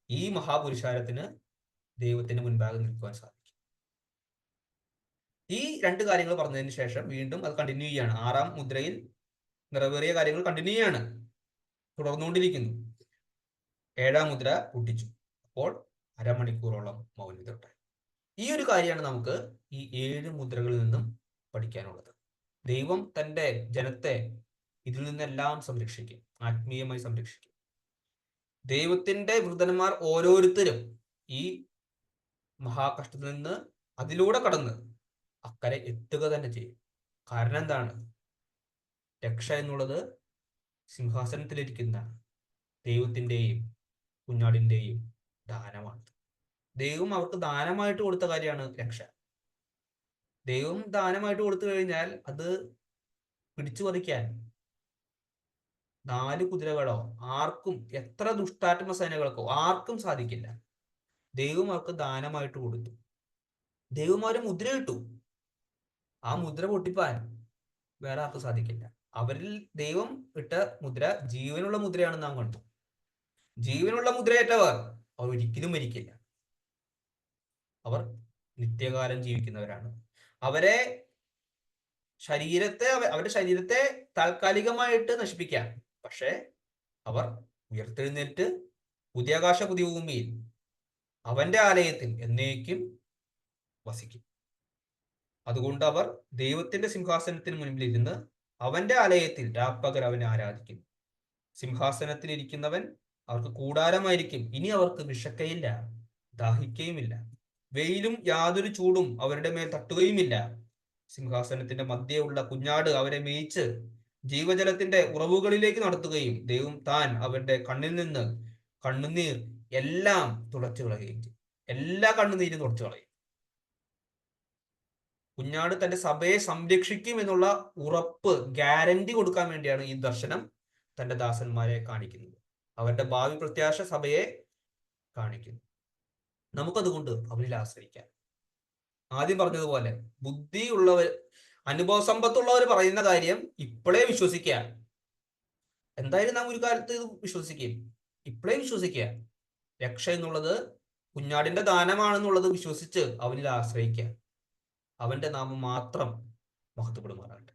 ഈ മഹാപുരുഷാരത്തിന് ദൈവത്തിന് മുൻപാകെ നിൽക്കുവാൻ സാധിക്കും. ഈ 2 കാര്യങ്ങൾ പറഞ്ഞതിന് ശേഷം വീണ്ടും അത് കണ്ടിന്യൂ ചെയ്യാണ്. 6-ാം മുദ്രയിൽ നിറവേറിയ കാര്യങ്ങൾ കണ്ടിന്യൂ ചെയ്യാണ്, തുടർന്നുകൊണ്ടിരിക്കുന്നു. 7-ാം മുദ്ര പൊട്ടിച്ചു, അപ്പോൾ അരമണിക്കൂറോളം മൗനത ഉണ്ടായി. ഈ ഒരു കാര്യമാണ് നമുക്ക് ഈ 7 മുദ്രകളിൽ നിന്നും പഠിക്കാനുള്ളത്. ദൈവം തന്റെ ജനത്തെ ഇതിൽ നിന്നെല്ലാം സംരക്ഷിക്കും, ആത്മീയമായി സംരക്ഷിക്കും. ദൈവത്തിന്റെ വൃതന്മാർ ഓരോരുത്തരും ഈ മഹാകഷ്ടത്തിൽ നിന്ന് അതിലൂടെ കടന്ന് അക്കരെ എത്തുക തന്നെ ചെയ്യും. കാരണം എന്താണ്? രക്ഷ എന്നുള്ളത് സിംഹാസനത്തിലിരിക്കുന്ന ദൈവത്തിന്റെയും കുഞ്ഞാടിന്റെയും ദാനമാണ്. ദൈവം അവർക്ക് ദാനമായിട്ട് കൊടുത്ത കാര്യമാണ് രക്ഷ. ദൈവം ദാനമായിട്ട് കൊടുത്തു കഴിഞ്ഞാൽ അത് പിടിച്ചു പറിക്കാൻ 4 കുതിരകളോ ആർക്കും, എത്ര ദുഷ്ടാത്മ സേനകൾക്കോ ആർക്കും സാധിക്കില്ല. ദൈവം അവർക്ക് ദാനമായിട്ട് കൊടുത്തു. ദൈവം അവരെ മുദ്ര ഇട്ടു. ആ മുദ്ര പൊട്ടിപ്പാൻ വേറെ ആർക്കും സാധിക്കില്ല. അവരിൽ ദൈവം ഇട്ട മുദ്ര ജീവനുള്ള മുദ്രയാണെന്ന് നാം കണ്ടു. ജീവനുള്ള മുദ്രയേറ്റവർ അവർ ഒരിക്കലും മരിക്കില്ല. അവർ നിത്യകാലം ജീവിക്കുന്നവരാണ്. അവരെ അവരുടെ ശരീരത്തെ താൽക്കാലികമായിട്ട് നശിപ്പിക്കാം, പക്ഷെ അവർ ഉയർത്തെഴുന്നേറ്റ് പുതിയ ആകാശ പുതിയ ഭൂമിയിൽ അവന്റെ ആലയത്തിൽ എന്നേക്കും വസിക്കും. അതുകൊണ്ട് അവർ ദൈവത്തിന്റെ സിംഹാസനത്തിന് മുൻപിൽ ഇരുന്ന് അവന്റെ ആലയത്തിൽ രാപ്പകൽ അവനെ ആരാധിക്കുന്നു. സിംഹാസനത്തിൽ ഇരിക്കുന്നവൻ അവർക്ക് കൂടാരമായിരിക്കും. ഇനി അവർക്ക് വിശക്കയില്ല, ദാഹിക്കയുമില്ല. വെയിലും യാതൊരു ചൂടും അവരുടെ മേൽ തട്ടുകയുമില്ല. സിംഹാസനത്തിന്റെ മധ്യയുള്ള കുഞ്ഞാട് അവരെ മേയിച്ച് ജീവജലത്തിന്റെ ഉറവുകളിലേക്ക് നടത്തുകയും ദൈവം താൻ അവരുടെ കണ്ണിൽ നിന്ന് കണ്ണുനീർ എല്ലാം തുടച്ചു കളയുകയും ചെയ്യും. എല്ലാ കണ്ണുനീരും തുടച്ചു കളയും. കുഞ്ഞാട് തന്റെ സഭയെ സംരക്ഷിക്കും എന്നുള്ള ഉറപ്പ്, ഗ്യാരണ്ടി കൊടുക്കാൻ വേണ്ടിയാണ് ഈ ദർശനം തന്റെ ദാസന്മാരെ കാണിക്കുന്നത്. അവരുടെ ഭാവി പ്രത്യാശ സഭയെ കാണിക്കുന്നു. നമുക്കതുകൊണ്ട് അവരിൽ ആശ്രയിക്കാം. ആദ്യം പറഞ്ഞതുപോലെ ബുദ്ധിയുള്ളവർ, അനുഭവ സമ്പത്തുള്ളവർ പറയുന്ന കാര്യം ഇപ്പോഴേ വിശ്വസിക്കുക. എന്തായാലും നാം ഒരു കാലത്ത് ഇത് വിശ്വസിക്കും. ഇപ്പോഴേ വിശ്വസിക്കുക. രക്ഷ എന്നുള്ളത് കുഞ്ഞാടിന്റെ ദാനമാണെന്നുള്ളത് വിശ്വസിച്ച് അവനിൽ ആശ്രയിക്കുക. അവന്റെ നാമം മാത്രം മഹത്വപ്പെടുമാറാകട്ടെ.